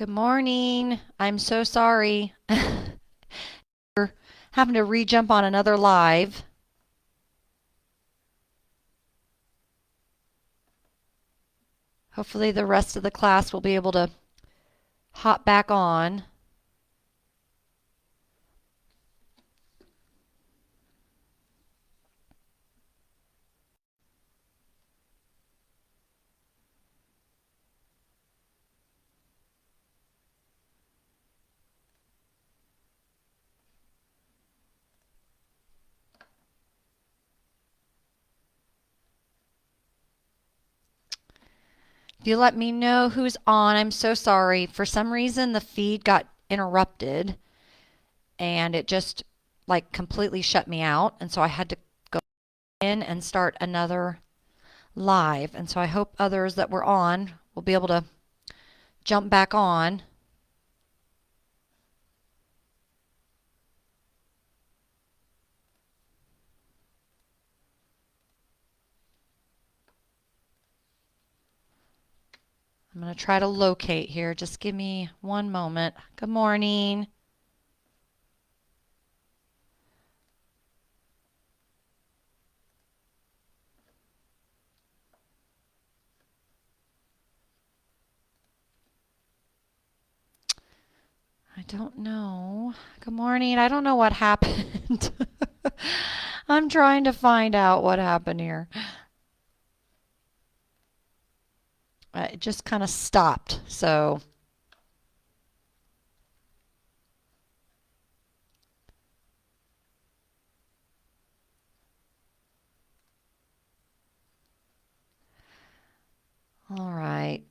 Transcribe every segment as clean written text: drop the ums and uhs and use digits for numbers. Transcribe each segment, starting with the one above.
Good morning. I'm so sorry. We're having to re-jump on another live. Hopefully the rest of the class will be able to hop back on. If you let me know who's on, I'm so sorry. For some reason, the feed got interrupted and it just like completely shut me out. And so I had to go in and start another live. And so I hope others that were on will be able to jump back on. I'm going to try to locate here. Just give me one moment. Good morning. I don't know. Good morning. I don't know what happened. I'm trying to find out what happened here. It just kind of stopped. So, all right.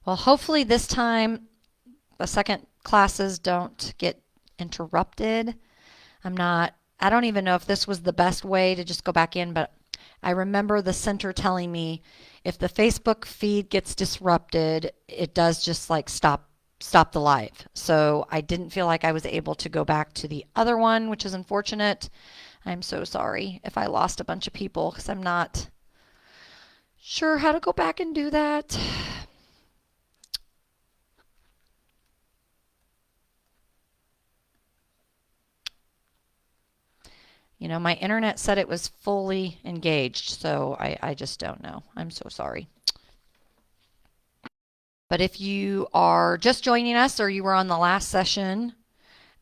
Well, hopefully this time the second classes don't get interrupted. I don't even know if this was the best way to just go back in, but I remember the center telling me if the Facebook feed gets disrupted, it does just like stop the live. So I didn't feel like I was able to go back to the other one, which is unfortunate. I'm so sorry if I lost a bunch of people because I'm not sure how to go back and do that. You know, my internet said it was fully engaged, so I just don't know. I'm so sorry. But if you are just joining us or you were on the last session,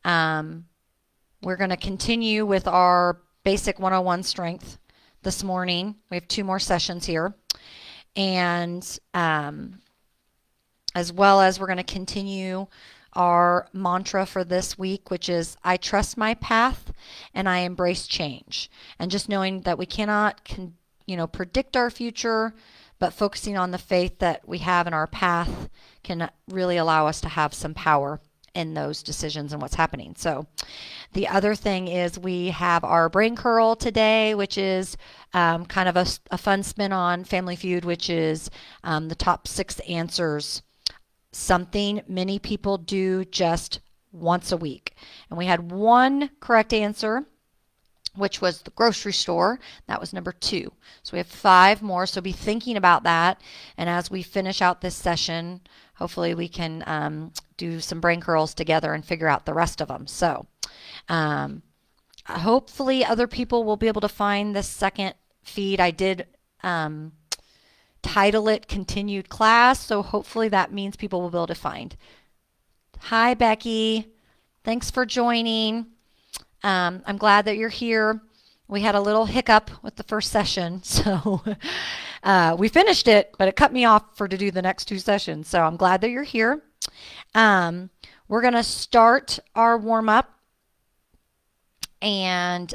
um, we're going to continue with our basic 101 strength this morning. We have two more sessions here. And as well as we're going to continue our mantra for this week, which is I trust my path and I embrace change. And just knowing that we cannot predict our future, but focusing on the faith that we have in our path can really allow us to have some power in those decisions and what's happening. So the other thing is we have our brain curl today, which is kind of a fun spin on Family Feud, which is the top 6 answers, something many people do just once a week. And we had one correct answer, which was the grocery store. That was number 2. So we have 5 more. So be thinking about that. And as we finish out this session, hopefully we can do some brain curls together and figure out the rest of them. So hopefully other people will be able to find this second feed. I did title it continued class, so hopefully that means people will be able to find. Hi, Becky. Thanks for joining. I'm glad that you're here. We had a little hiccup with the first session, so we finished it, but it cut me off to do the next 2 sessions. So I'm glad that you're here. We're going to start our warm-up, and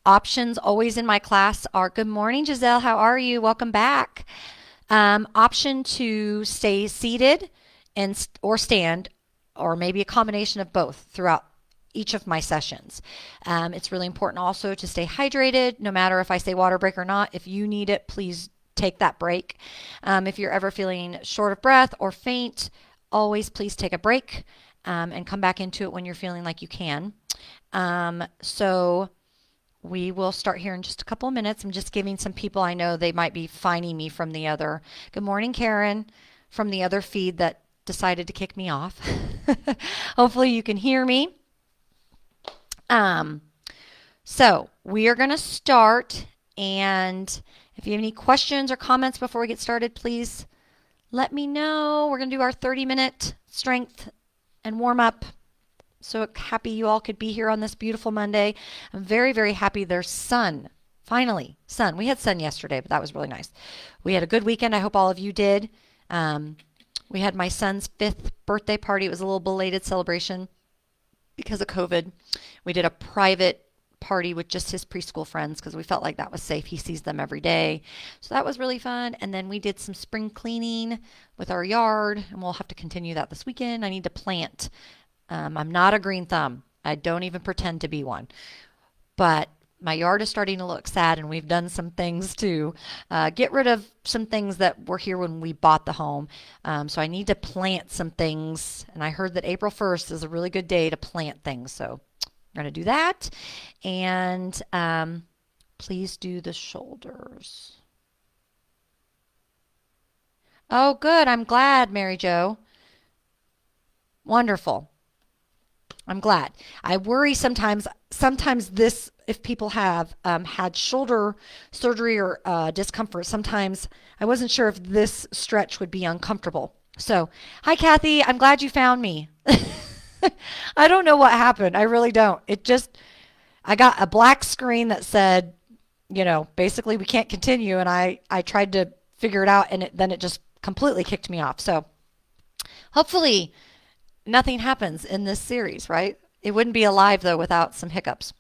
options always in my class are, good morning, Giselle, how are you? Welcome back. Option to stay seated or stand, or maybe a combination of both throughout each of my sessions. It's really important also to stay hydrated, no matter if I say water break or not. If you need it, please take that break. If you're ever feeling short of breath or faint, always please take a break and come back into it when you're feeling like you can. So we will start here in just a couple of minutes. I'm just giving some people I know they might be finding me from the other. Good morning, Karen, from the other feed that decided to kick me off. Hopefully you can hear me. So we are going to start, and if you have any questions or comments before we get started, please let me know. We're going to do our 30-minute strength and warm up. So happy you all could be here on this beautiful Monday. I'm very, very happy there's sun. Finally, sun. We had sun yesterday, but that was really nice. We had a good weekend. I hope all of you did. We had my son's 5th birthday party. It was a little belated celebration because of COVID. We did a private party with just his preschool friends because we felt like that was safe. He sees them every day. So that was really fun. And then we did some spring cleaning with our yard, and we'll have to continue that this weekend. I need to plant. I'm not a green thumb. I don't even pretend to be one. But my yard is starting to look sad, and we've done some things to get rid of some things that were here when we bought the home. So I need to plant some things, and I heard that April 1st is a really good day to plant things. So we're going to do that. And please do the shoulders. Oh, good. I'm glad, Mary Jo. Wonderful. I'm glad. I worry sometimes this, if people have had shoulder surgery or discomfort, sometimes I wasn't sure if this stretch would be uncomfortable. So, hi, Kathy. I'm glad you found me. I don't know what happened. I really don't. I got a black screen that said, basically we can't continue. And I tried to figure it out, and then it just completely kicked me off. So hopefully nothing happens in this series, right? It wouldn't be alive, though, without some hiccups.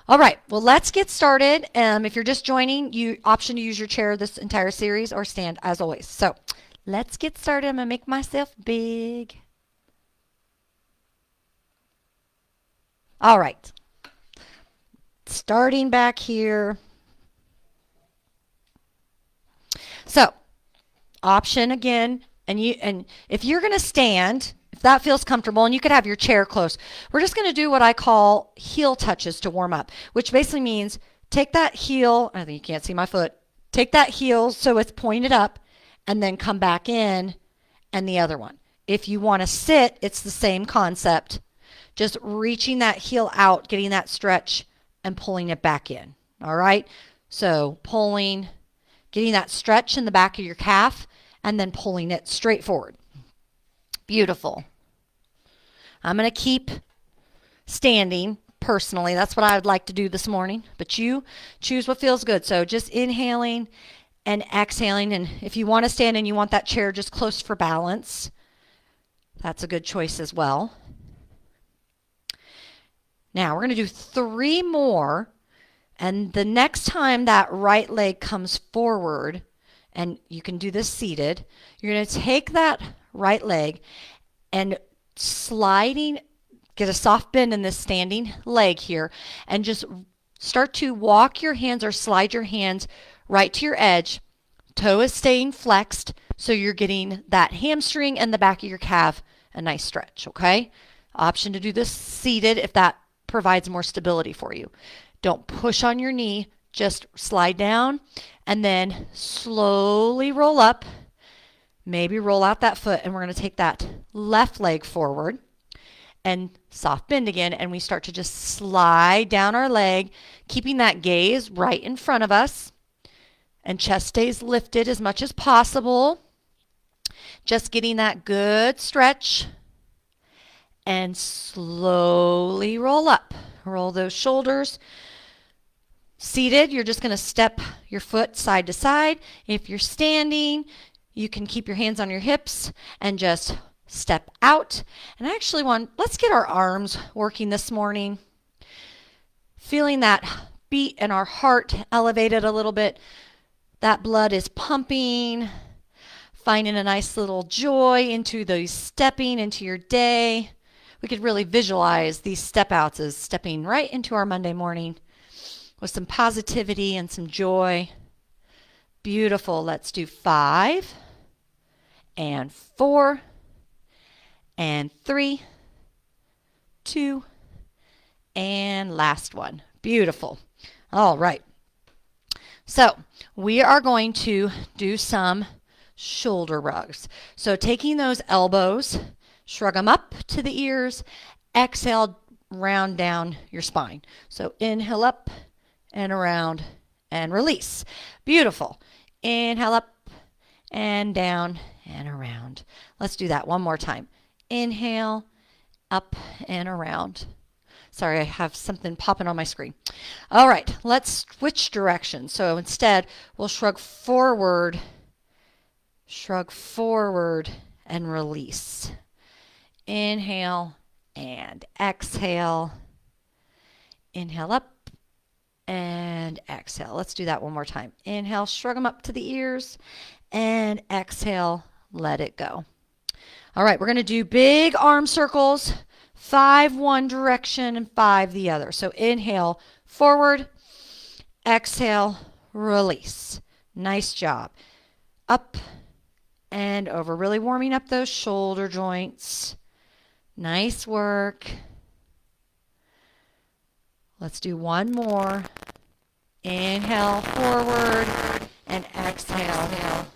All right, well, let's get started. If you're just joining, you option to use your chair this entire series or stand, as always. So let's get started. I'm going to make myself big. All right, starting back here. So option again, and if you're going to stand, if that feels comfortable, and you could have your chair close, we're just going to do what I call heel touches to warm up, which basically means take that heel, I think you can't see my foot, take that heel so it's pointed up, and then come back in, and the other one. If you want to sit, it's the same concept, just reaching that heel out, getting that stretch, and pulling it back in. All right? So pulling, getting that stretch in the back of your calf, and then pulling it straight forward. Beautiful. I'm going to keep standing personally. That's what I would like to do this morning. But you choose what feels good. So just inhaling and exhaling. And if you want to stand and you want that chair just close for balance, that's a good choice as well. Now we're going to do 3 more. And the next time that right leg comes forward, and you can do this seated, you're going to take that right leg and get a soft bend in this standing leg here, and just start to walk your hands or slide your hands right to your edge. Toe is staying flexed, so you're getting that hamstring and the back of your calf a nice stretch, okay? Option to do this seated if that provides more stability for you. Don't push on your knee, just slide down and then slowly roll up. Maybe roll out that foot, and we're going to take that left leg forward and soft bend again, and we start to just slide down our leg, keeping that gaze right in front of us, and chest stays lifted as much as possible. Just getting that good stretch, and slowly roll up. Roll those shoulders. Seated, you're just going to step your foot side to side. If you're standing, you can keep your hands on your hips and just step out. And I actually let's get our arms working this morning. Feeling that beat in our heart elevated a little bit. That blood is pumping. Finding a nice little joy into those stepping into your day. We could really visualize these step outs as stepping right into our Monday morning with some positivity and some joy. Beautiful. Let's do 5 and 4 and 3, 2, and last one. Beautiful. All right. So we are going to do some shoulder rugs. So taking those elbows, shrug them up to the ears, exhale, round down your spine. So inhale up and around and release. Beautiful. Inhale up and down and around. Let's do that one more time. Inhale, up and around. Sorry, I have something popping on my screen. All right, let's switch directions. So instead, we'll shrug forward, and release. Inhale and exhale. Inhale up and exhale. Let's do that one more time. Inhale, shrug them up to the ears, and exhale, let it go. All right, we're going to do big arm circles. 5 one direction and 5 the other. So inhale, forward, exhale, release. Nice job. Up and over. Really warming up those shoulder joints. Nice work. Let's do one more. Inhale, forward, and exhale,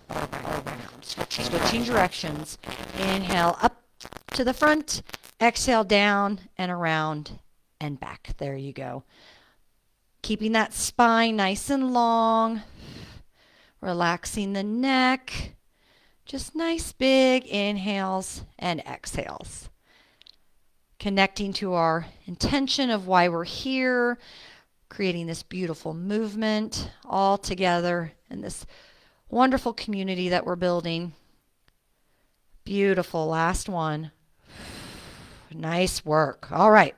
around. Switching directions. Inhale, up to the front. Exhale, down and around and back. There you go. Keeping that spine nice and long. Relaxing the neck. Just nice big inhales and exhales. Connecting to our intention of why we're here. Creating this beautiful movement all together in this wonderful community that we're building. Beautiful. Last one. Nice work. All right.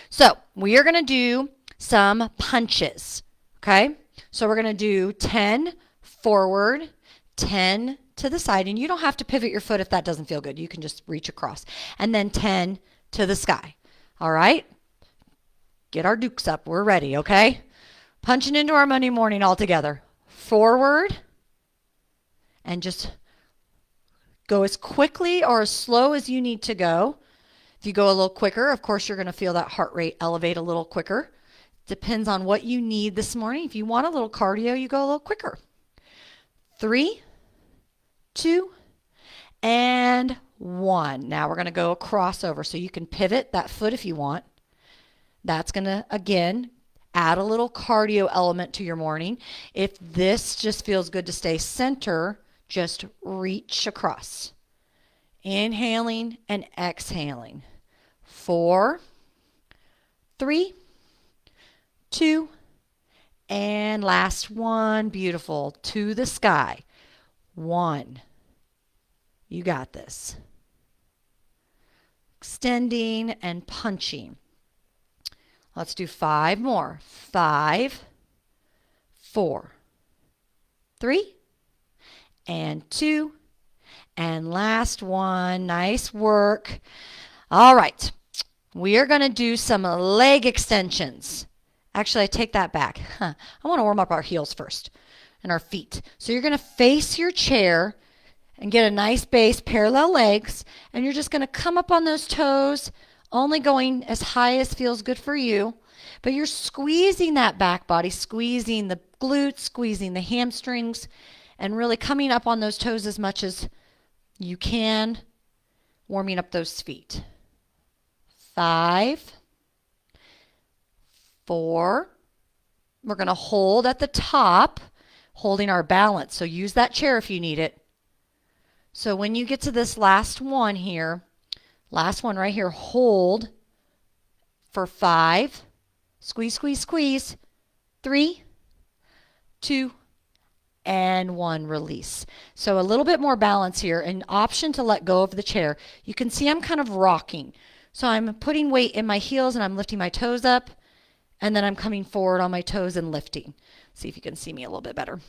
So we are going to do some punches. Okay. So we're going to do 10 forward, 10 to the side. And you don't have to pivot your foot if that doesn't feel good. You can just reach across. And then 10 to the sky. All right. Get our dukes up. We're ready. Okay. Punching into our Monday morning all together. Forward. And just go as quickly or as slow as you need to go. If you go a little quicker, of course, you're going to feel that heart rate elevate a little quicker. Depends on what you need this morning. If you want a little cardio, you go a little quicker. 3, 2, and 1. Now we're going to go a crossover. So you can pivot that foot if you want. That's going to, again, add a little cardio element to your morning. If this just feels good to stay center, just reach across. Inhaling and exhaling. 4, 3, 2, and last one. Beautiful. To the sky. 1. You got this. Extending and punching. Let's do 5 more. 5, 4, 3, and 2, and last one. Nice work. All right. We are going to do some leg extensions. Actually, I take that back. I want to warm up our heels first and our feet. So you're going to face your chair and get a nice base, parallel legs, and you're just going to come up on those toes, only going as high as feels good for you. But you're squeezing that back body, squeezing the glutes, squeezing the hamstrings, and really coming up on those toes as much as you can, warming up those feet. 5, 4. We're going to hold at the top, holding our balance. So use that chair if you need it. So when you get to this last one here, last one right here, hold for 5. Squeeze, squeeze, squeeze. 3, 2, and 1. Release. So a little bit more balance here. An option to let go of the chair. You can see I'm kind of rocking. So I'm putting weight in my heels and I'm lifting my toes up. And then I'm coming forward on my toes and lifting. See if you can see me a little bit better.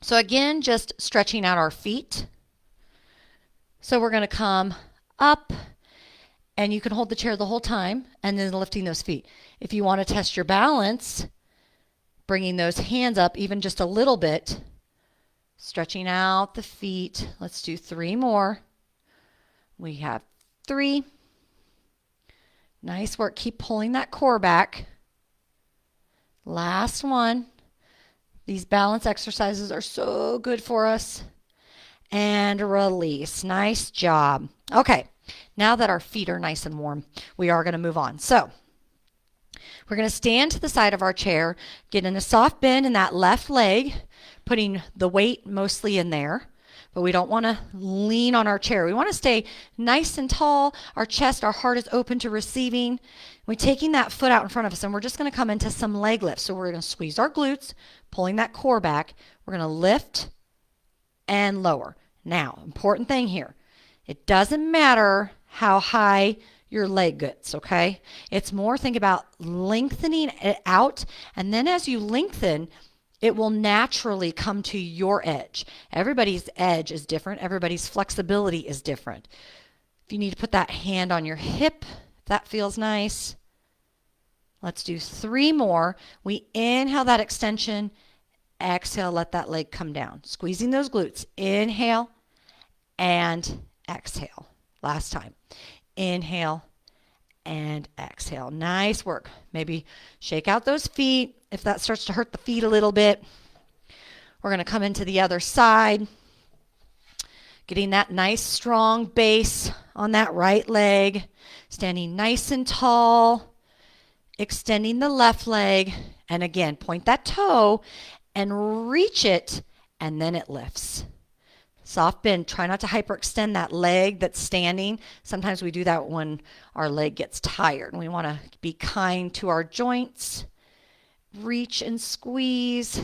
So again, just stretching out our feet. So we're going to come up. And you can hold the chair the whole time and then lifting those feet. If you want to test your balance, bringing those hands up even just a little bit, stretching out the feet. Let's do 3 more. We have 3. Nice work. Keep pulling that core back. Last one. These balance exercises are so good for us. And release. Nice job. Okay, now that our feet are nice and warm, we are going to move on. So we're going to stand to the side of our chair, get in a soft bend in that left leg, putting the weight mostly in there. But we don't want to lean on our chair. We want to stay nice and tall. Our chest, our heart is open to receiving. We're taking that foot out in front of us, and we're just going to come into some leg lifts. So we're going to squeeze our glutes, pulling that core back. We're going to lift and lower. Now, important thing here. It doesn't matter how high your leg gets, okay? It's more think about lengthening it out, and then as you lengthen, it will naturally come to your edge. Everybody's edge is different. Everybody's flexibility is different. If you need to put that hand on your hip, that feels nice. Let's do 3 more. We inhale that extension. Exhale, let that leg come down. Squeezing those glutes. Inhale and exhale. Last time. Inhale and exhale. Nice work. Maybe shake out those feet if that starts to hurt the feet a little bit. We're going to come into the other side, getting that nice strong base on that right leg, standing nice and tall, extending the left leg, and again, point that toe and reach it, and then it lifts. Soft bend. Try not to hyperextend that leg that's standing. Sometimes we do that when our leg gets tired, and we want to be kind to our joints. Reach and squeeze.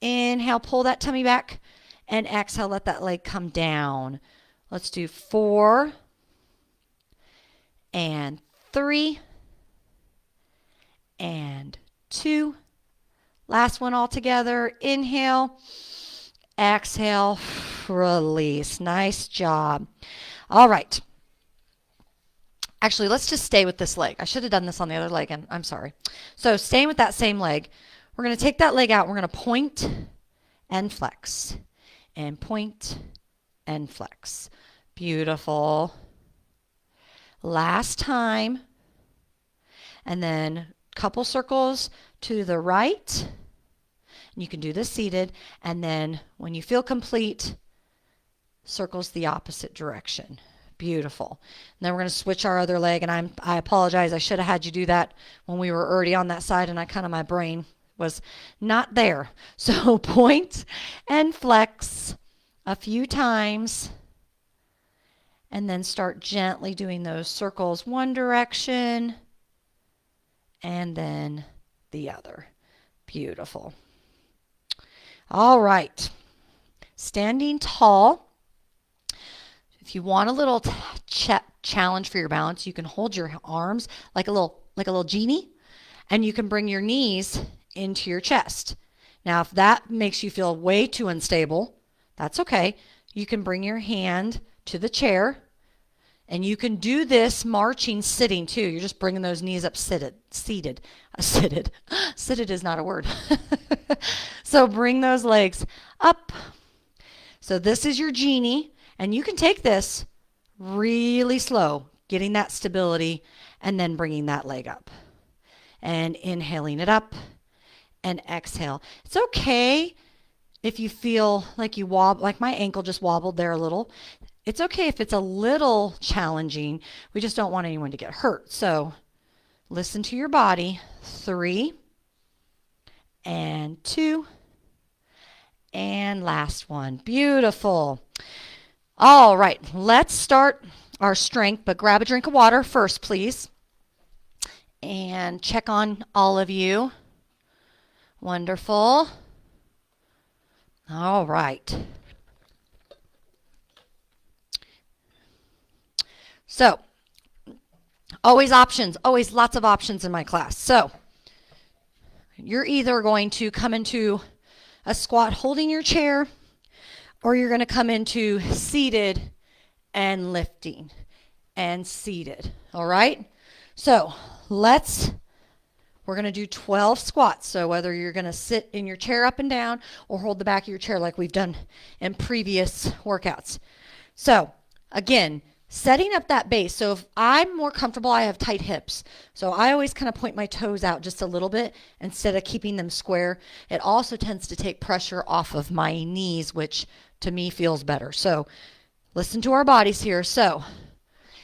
Inhale, pull that tummy back, and exhale, let that leg come down. Let's do 4 and 3 and 2. Last one all together. Inhale, exhale, release. Nice job. All right. Actually, let's just stay with this leg. I should have done this on the other leg, and I'm sorry. So staying with that same leg, we're going to take that leg out. We're going to point and flex, and point and flex. Beautiful. Last time. And then couple circles to the right. And you can do this seated. And then when you feel complete, circles the opposite direction. Beautiful. And then we're going to switch our other leg. And I apologize. I should have had you do that when we were already on that side, and my brain was not there. So point and flex a few times. And then start gently doing those circles one direction and then the other. Beautiful. All right. Standing tall. If you want a little challenge for your balance, you can hold your arms like a little genie, and you can bring your knees into your chest. Now, if that makes you feel way too unstable, that's okay. You can bring your hand to the chair, and you can do this marching sitting too. You're just bringing those knees up seated. Seated is not a word. So bring those legs up. So this is your genie. And you can take this really slow, getting that stability, and then bringing that leg up. And inhaling it up, and exhale. It's okay if you feel like you wobble, like my ankle just wobbled there a little. It's okay if it's a little challenging. We just don't want anyone to get hurt. So listen to your body. 3 and 2 and last one. Beautiful. All right, let's start our strength, but grab a drink of water first, please. And check on all of you. Wonderful. All right. So, always options, always lots of options in my class. So, you're either going to come into a squat holding your chair, or you're going to come into seated and lifting and seated. All right? So we're going to do 12 squats. So whether you're going to sit in your chair up and down or hold the back of your chair like we've done in previous workouts. So again, setting up that base. So if I'm more comfortable, I have tight hips. So I always kind of point my toes out just a little bit instead of keeping them square. It also tends to take pressure off of my knees, which to me feels better. So listen to our bodies here. So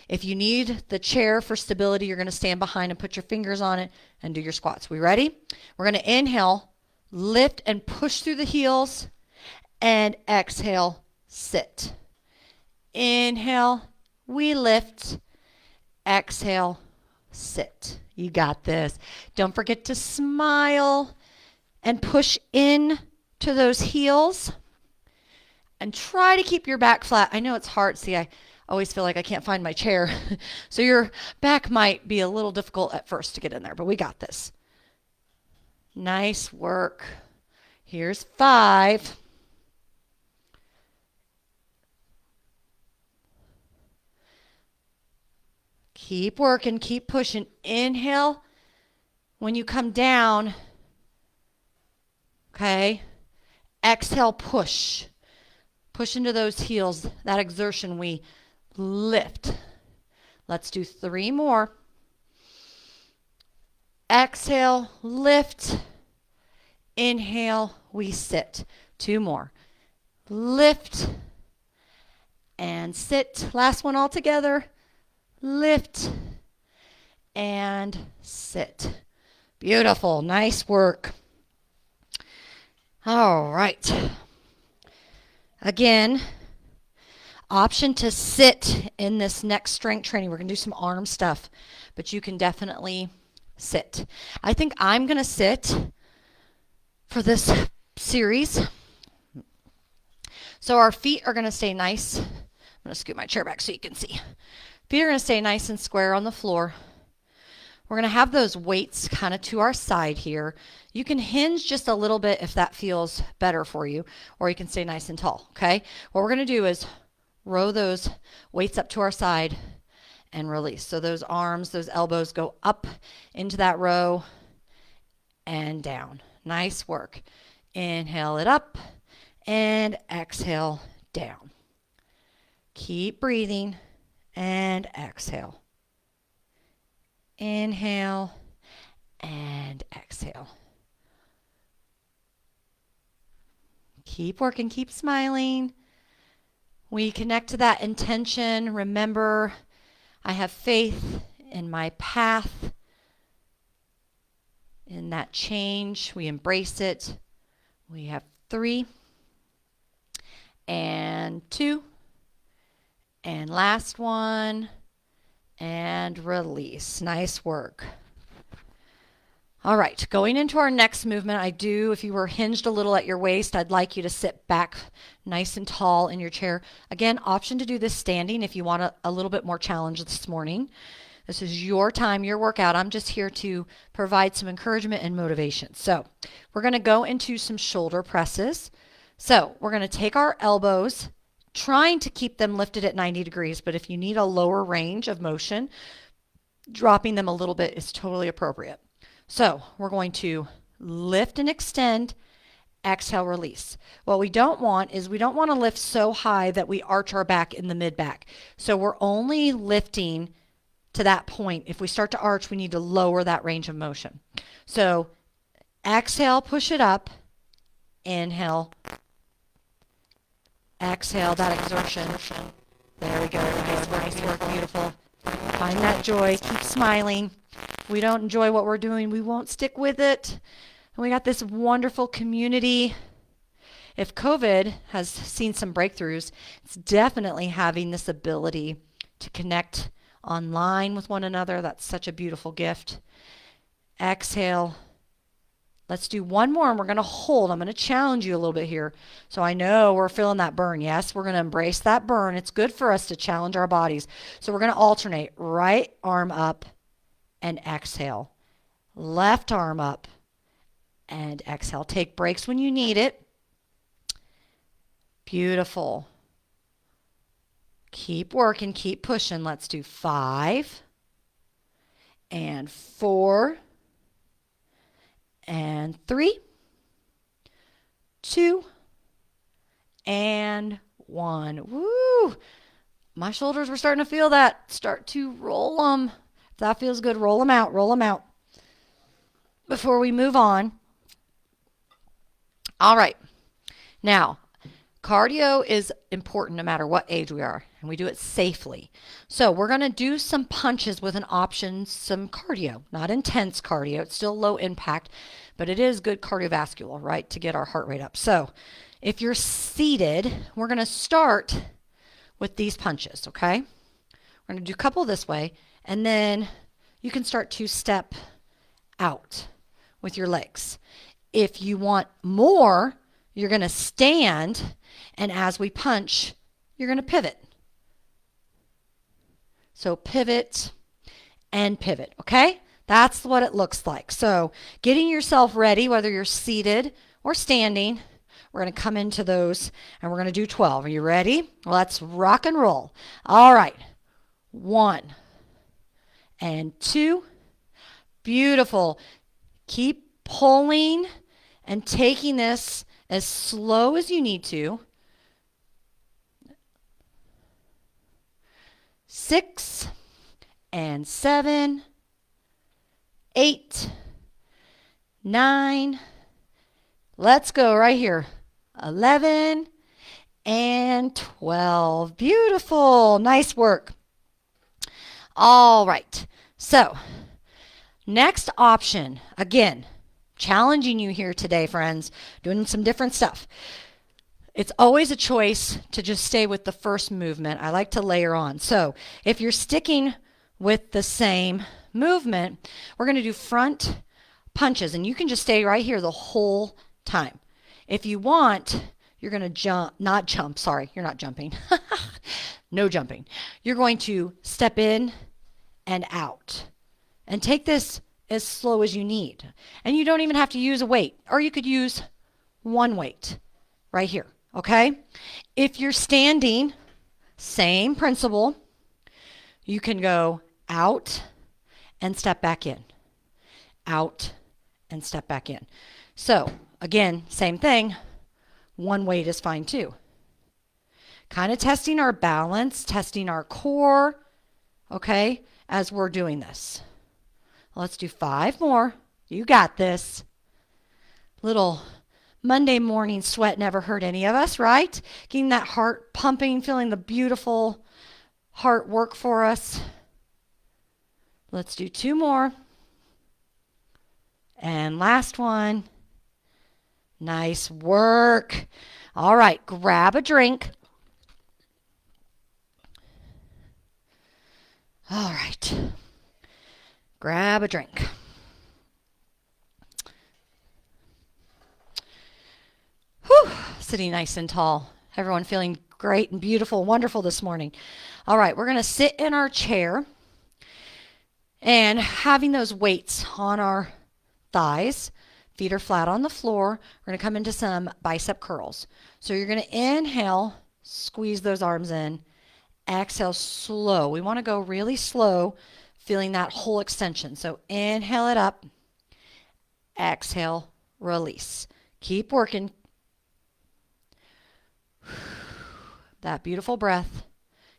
if you need the chair for stability, you're going to stand behind and put your fingers on it and do your squats. We ready? We're going to inhale, lift and push through the heels, and exhale, sit. Inhale, we lift. Exhale, sit. You got this. Don't forget to smile and push in to those heels. And try to keep your back flat. I know it's hard. See, I always feel like I can't find my chair. So your back might be a little difficult at first to get in there, but we got this. Nice work. Here's 5. Keep working, keep pushing. Inhale. When you come down, okay, exhale, push. Push into those heels, that exertion, we lift. Let's do 3 more. Exhale, lift. Inhale, we sit. 2 more. Lift and sit. Last one all together. Lift and sit. Beautiful. Nice work. All right. Again, option to sit in this next strength training. We're going to do some arm stuff, but you can definitely sit. I think I'm going to sit for this series. So our feet are going to stay nice. I'm going to scoot my chair back so you can see. Feet are going to stay nice and square on the floor. We're going to have those weights kind of to our side here. You can hinge just a little bit if that feels better for you, or you can stay nice and tall, okay? What we're going to do is row those weights up to our side and release. So those arms, those elbows go up into that row and down. Nice work. Inhale it up and exhale down. Keep breathing and exhale. Inhale and exhale. Keep working, keep smiling. We connect to that intention. Remember, I have faith in my path, in that change. We embrace it. We have 3 and 2 and last one and release. Nice work. All right, going into our next movement, if you were hinged a little at your waist, I'd like you to sit back nice and tall in your chair. Again, option to do this standing if you want a little bit more challenge this morning. This is your time, your workout. I'm just here to provide some encouragement and motivation. So we're going to go into some shoulder presses. So we're going to take our elbows, trying to keep them lifted at 90 degrees, but if you need a lower range of motion, dropping them a little bit is totally appropriate. So we're going to lift and extend, exhale, release. What we don't want is we don't want to lift so high that we arch our back in the mid-back. So we're only lifting to that point. If we start to arch, we need to lower that range of motion. So exhale, push it up. Inhale. Exhale, that exertion. There we go. Nice work, beautiful. Find that joy. Keep smiling. If we don't enjoy what we're doing, we won't stick with it. And we got this wonderful community. If COVID has seen some breakthroughs, it's definitely having this ability to connect online with one another. That's such a beautiful gift. Exhale. Let's do one more, and we're going to hold. I'm going to challenge you a little bit here. So I know we're feeling that burn. Yes, we're going to embrace that burn. It's good for us to challenge our bodies. So we're going to alternate. Right arm up and exhale. Left arm up and exhale. Take breaks when you need it. Beautiful. Keep working. Keep pushing. Let's do 5 and 4 and 3, 2, and 1. Woo! My shoulders were starting to feel that. Start to roll them. If that feels good, roll them out. Roll them out. Before we move on. All right. Now, cardio is important no matter what age we are, and we do it safely. So we're going to do some punches with an option, some cardio. Not intense cardio. It's still low impact, but it is good cardiovascular, right, to get our heart rate up. So if you're seated, we're going to start with these punches, okay? We're going to do a couple this way, and then you can start to step out with your legs. If you want more, you're going to stand, and as we punch, you're going to pivot. So pivot and pivot, okay? That's what it looks like. So getting yourself ready, whether you're seated or standing, we're going to come into those, and we're going to do 12. Are you ready? Let's rock and roll. All right. 1 and 2. Beautiful. Keep pulling and taking this as slow as you need to. 6 and 7, 8, 9. Let's go right here. 11 and 12. Beautiful. Nice work. All right. So, next option. Again, challenging you here today, friends. Doing some different stuff. It's always a choice to just stay with the first movement. I like to layer on. So, if you're sticking with the same movement, we're going to do front punches, and you can just stay right here the whole time. If you want, you're going to you're not jumping. No jumping. You're going to step in and out. And take this as slow as you need. And you don't even have to use a weight, or you could use one weight right here, okay? If you're standing, same principle. You can go out and step back in. Out and step back in. So, again, same thing. One weight is fine too. Kind of testing our balance, testing our core, okay, as we're doing this. Let's do 5 more. You got this. Little Monday morning sweat never hurt any of us, right? Getting that heart pumping, feeling the beautiful heart work for us. Let's do 2 more. And last one. Nice work. All right, grab a drink. All right. Grab a drink. Whew, sitting nice and tall. Everyone feeling great and beautiful, wonderful this morning. All right, we're going to sit in our chair and having those weights on our thighs. Feet are flat on the floor. We're going to come into some bicep curls. So you're going to inhale, squeeze those arms in. Exhale slow. We want to go really slow, feeling that whole extension. So inhale it up. Exhale, release. Keep working. That beautiful breath.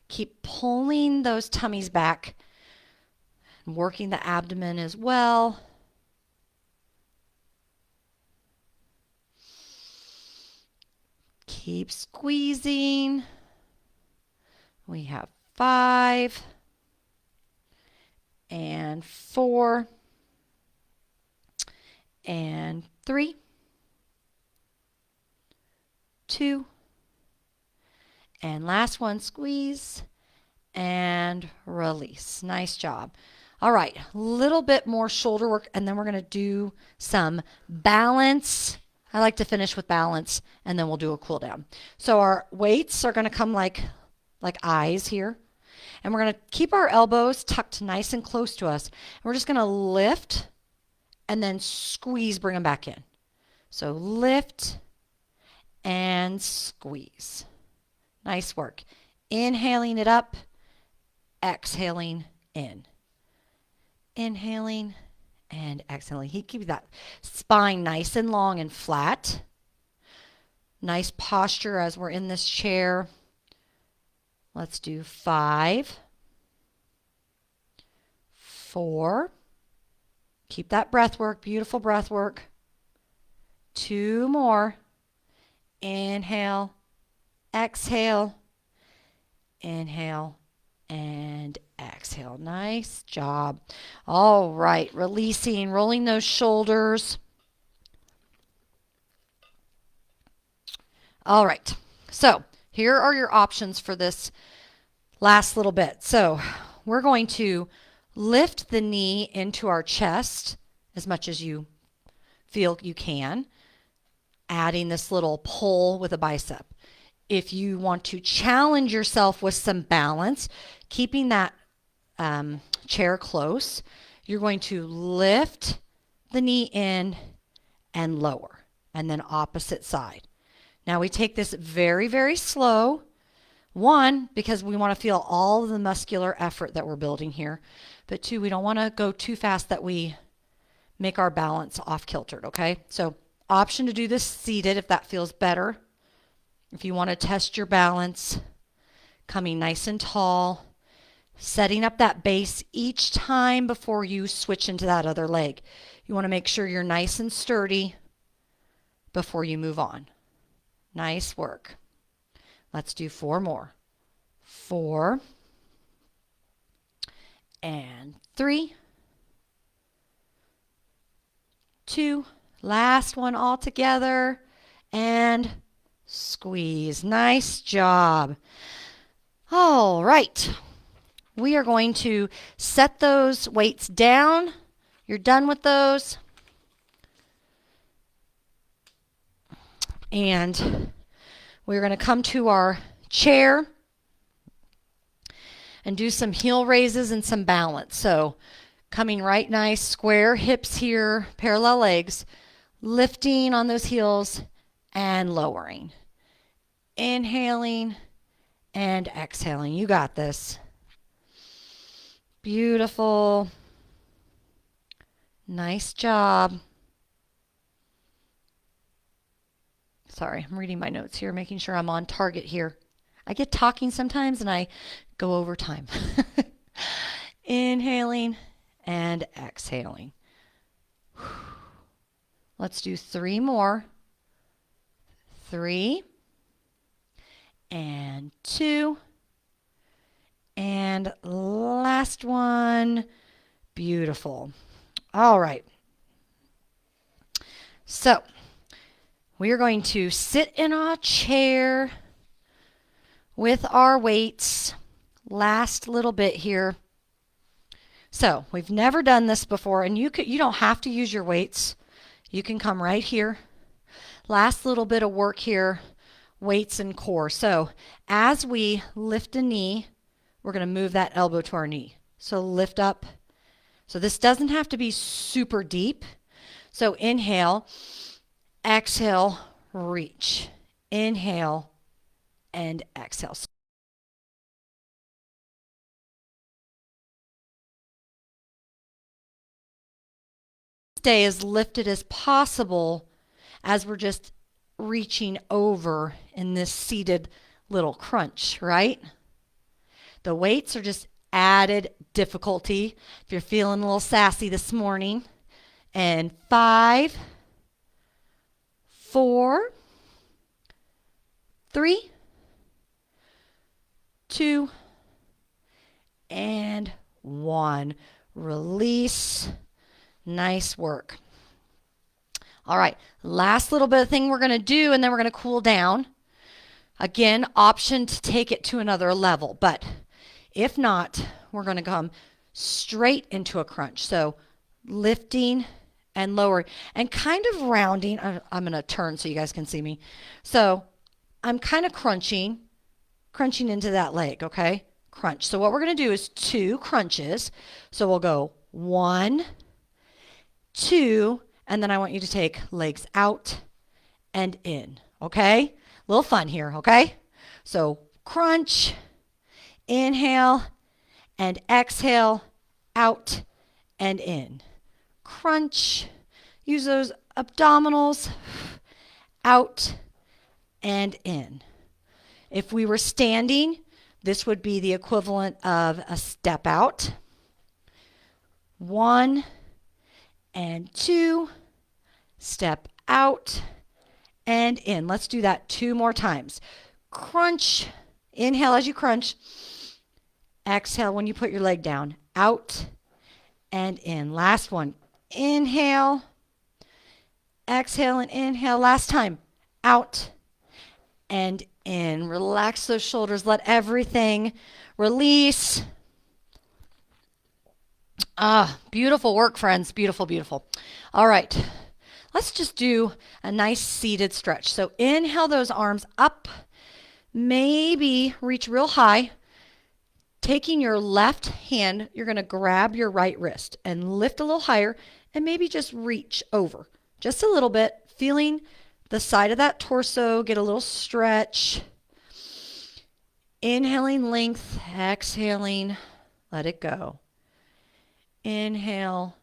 Keep pulling those tummies back and working the abdomen as well. Keep squeezing. We have 5 and 4 and 3, 2, and last one, squeeze and release. Nice job. All right, a little bit more shoulder work, and then we're going to do some balance. I like to finish with balance, and then we'll do a cool down. So our weights are going to come like eyes here. And we're going to keep our elbows tucked nice and close to us. And we're just going to lift and then squeeze, bring them back in. So lift and squeeze. Nice work. Inhaling it up, exhaling in. Inhaling and exhaling. He keeps that spine nice and long and flat. Nice posture as we're in this chair. Let's do 5, 4. Keep that breath work, beautiful breath work. 2 more. Inhale, exhale, inhale, and exhale. Nice job. All right, releasing, rolling those shoulders. All right, so here are your options for this last little bit. So we're going to lift the knee into our chest as much as you feel you can, adding this little pull with a bicep. If you want to challenge yourself with some balance, keeping that chair close, you're going to lift the knee in and lower, and then opposite side. Now we take this very, very slow. One, because we want to feel all of the muscular effort that we're building here. But two, we don't want to go too fast that we make our balance off-kiltered, okay? So option to do this seated if that feels better. If you want to test your balance, coming nice and tall, setting up that base each time before you switch into that other leg. You want to make sure you're nice and sturdy before you move on. Nice work. Let's do 4 more. 4 and 3, 2, last one all together, and squeeze. Nice job. All right. We are going to set those weights down. You're done with those. And we're going to come to our chair and do some heel raises and some balance. So coming right nice, square hips here, parallel legs, lifting on those heels and lowering. Inhaling and exhaling. You got this. Beautiful. Nice job. Sorry, I'm reading my notes here, making sure I'm on target here. I get talking sometimes and I go over time. Inhaling and exhaling. Let's do 3 more. 3 and 2 and last one. Beautiful. All right. So we are going to sit in a chair with our weights. Last little bit here. So we've never done this before, and you don't have to use your weights. You can come right here. Last little bit of work here, weights and core. So as we lift a knee, we're going to move that elbow to our knee. So lift up. So this doesn't have to be super deep. So inhale, exhale, reach. Inhale and exhale. Stay as lifted as possible as we're just reaching over in this seated little crunch, right? The weights are just added difficulty if you're feeling a little sassy this morning. And 5, 4, 3, 2, and 1. Release. Nice work. All right, last little bit of thing we're going to do, and then we're going to cool down. Again, option to take it to another level, but if not, we're going to come straight into a crunch. So lifting and lowering and kind of rounding. I'm going to turn so you guys can see me. So I'm kind of crunching into that leg, okay? Crunch. So what we're going to do is 2 crunches. So we'll go 1, 2, and then I want you to take legs out and in, okay? A little fun here, okay? So crunch, inhale, and exhale, out and in. Crunch, use those abdominals, out and in. If we were standing, This would be the equivalent of a step out. 1 and 2, step out and in. Let's do that 2 more times. Crunch. Inhale as you crunch. Exhale when you put your leg down. Out and in. Last one. Inhale. Exhale and inhale. Last time. Out and in. Relax those shoulders. Let everything release. Beautiful work, friends. Beautiful, beautiful. All right. Let's just do a nice seated stretch. So inhale those arms up. Maybe reach real high. Taking your left hand, you're going to grab your right wrist and lift a little higher and maybe just reach over just a little bit, feeling the side of that torso get a little stretch. Inhaling length, exhaling, let it go. Inhale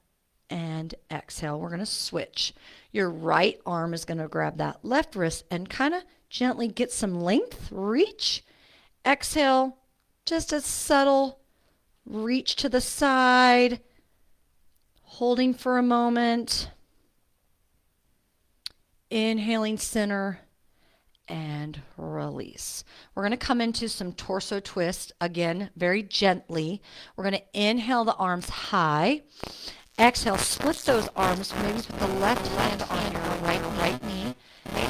and exhale. We're going to switch. Your right arm is going to grab that left wrist and kind of gently get some length, reach. Exhale, just a subtle reach to the side, holding for a moment. Inhaling center and release. We're going to come into some torso twist, again, very gently. We're going to inhale the arms high. Exhale, split those arms. Maybe put the left hand on your right knee.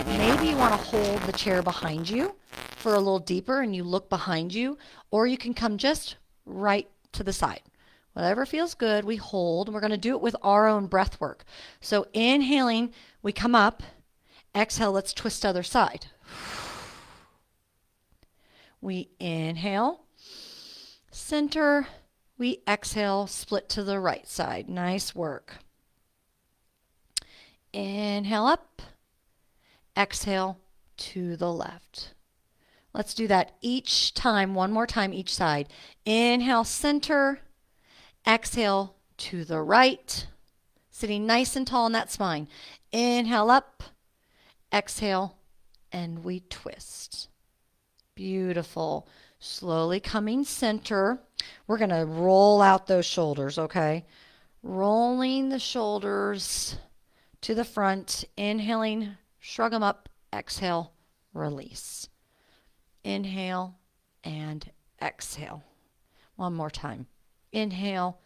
Maybe you want to hold the chair behind you for a little deeper and you look behind you, or you can come just right to the side. Whatever feels good, we hold. We're going to do it with our own breath work. So inhaling, we come up. Exhale, let's twist other side. We inhale, center, we exhale, split to the right side. Nice work. Inhale up, exhale to the left. Let's do that each time, one more time each side. Inhale, center, exhale to the right, sitting nice and tall in that spine. Inhale up, exhale, and we twist. Beautiful. Slowly coming center. We're going to roll out those shoulders, okay? Rolling the shoulders to the front. Inhaling, shrug them up. Exhale, release. Inhale and exhale. One more time. Inhale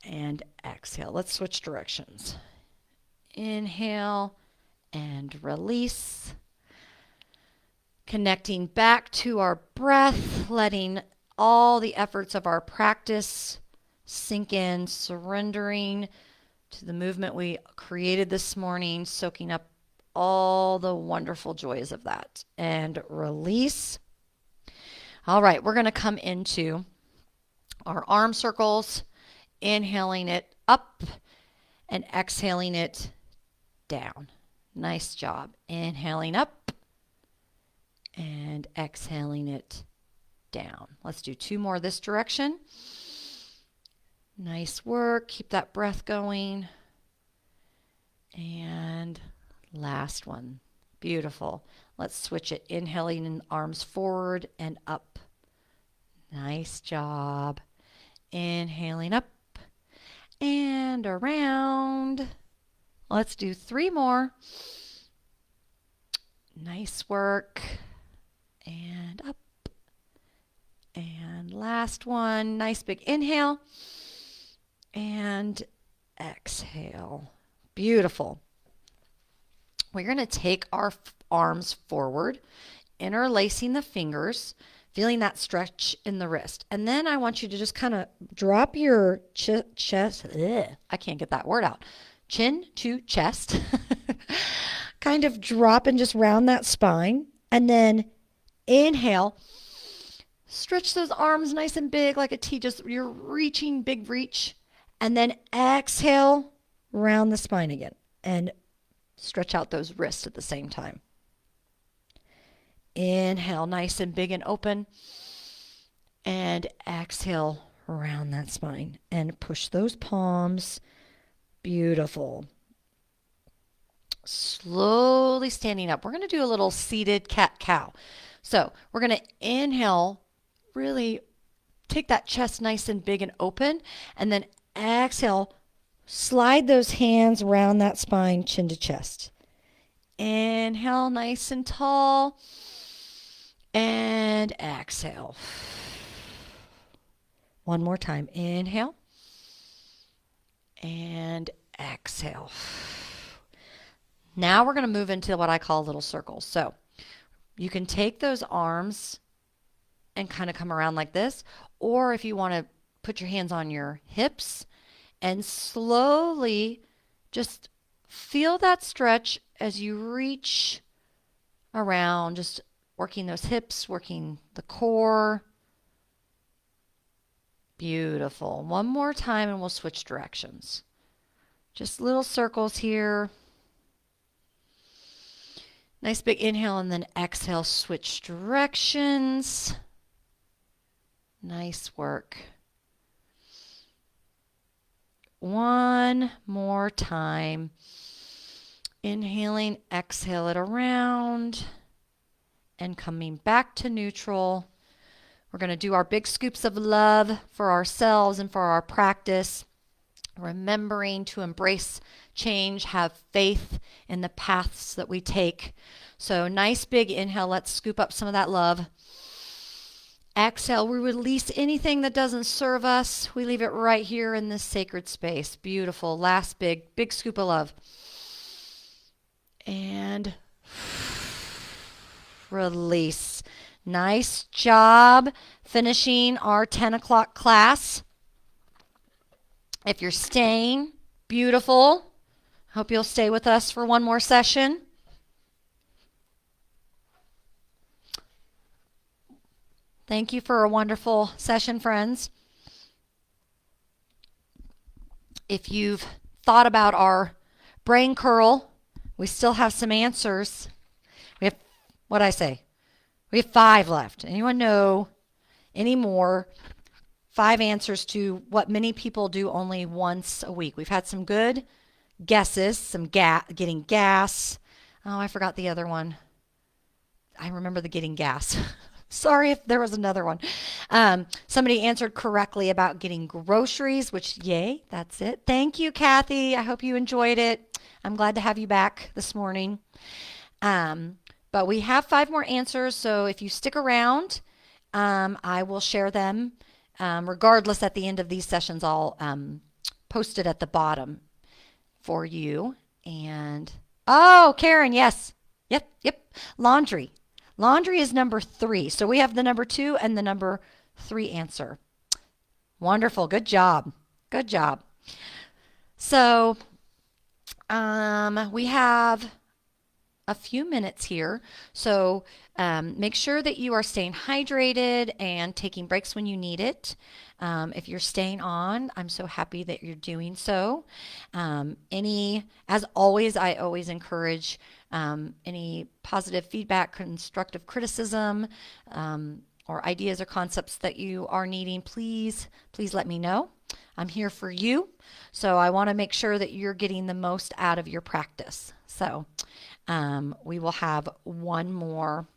and exhale. Let's switch directions. Inhale and release. Connecting back to our breath, letting all the efforts of our practice sink in, surrendering to the movement we created this morning, soaking up all the wonderful joys of that. And release. All right, we're going to come into our arm circles, inhaling it up and exhaling it down. Nice job. Inhaling up and exhaling it down. Let's do 2 more this direction. Nice work. Keep that breath going. And last one. Beautiful. Let's switch it. Inhaling in arms forward and up. Nice job. Inhaling up and around. Let's do 3 more. Nice work. And up. And last one. Nice big inhale. And exhale. Beautiful. We're going to take our arms forward, interlacing the fingers, feeling that stretch in the wrist. And then I want you to just kind of drop your chest. I can't get that word out. Chin to chest. Kind of drop and just round that spine. And then inhale. Stretch those arms nice and big like a T. Just you're reaching, big reach. And then exhale, round the spine again. And stretch out those wrists at the same time. Inhale, nice and big and open. And exhale, around that spine. And push those palms. Beautiful. Slowly standing up. We're going to do a little seated cat-cow. So we're going to inhale, really take that chest nice and big and open. And then exhale, slide those hands around that spine, chin to chest. Inhale, nice and tall. And exhale. One more time. Inhale. And exhale. Now we're going to move into what I call little circles. So you can take those arms and kind of come around like this. Or if you want to put your hands on your hips and slowly just feel that stretch as you reach around, just working those hips, working the core. Beautiful. One more time and we'll switch directions. Just little circles here. Nice big inhale and then exhale, switch directions. Nice work. One more time. Inhaling, exhale it around and coming back to neutral. We're going to do our big scoops of love for ourselves and for our practice. Remembering to embrace change, have faith in the paths that we take. So nice big inhale. Let's scoop up some of that love. Exhale, we release anything that doesn't serve us. We leave it right here in this sacred space. Beautiful. Last big scoop of love. And release. Nice job finishing our 10 o'clock class. If you're staying, beautiful. Hope you'll stay with us for one more session. Thank you for a wonderful session, friends. If you've thought about our brain curl, we still have some answers. We have, what'd I say? We have 5 left. Anyone know any more? 5 answers to what many people do only once a week. We've had some good guesses, some getting gas. Oh, I forgot the other one. I remember the getting gas. Sorry if there was another one. Somebody answered correctly about getting groceries, which, yay, that's it. Thank you, Kathy. I hope you enjoyed it. I'm glad to have you back this morning. But we have 5 more answers, so if you stick around, I will share them. Regardless, at the end of these sessions, I'll post it at the bottom for you. And, oh, Karen, yes. Yep. Laundry. Laundry is number 3. So we have the number 2 and the number 3 answer. Wonderful. Good job. So we have a few minutes here. So make sure that you are staying hydrated and taking breaks when you need it. If you're staying on, I'm so happy that you're doing so. As always, I always encourage any positive feedback, constructive criticism, or ideas or concepts that you are needing, please let me know. I'm here for you. So I want to make sure that you're getting the most out of your practice. So we will have one more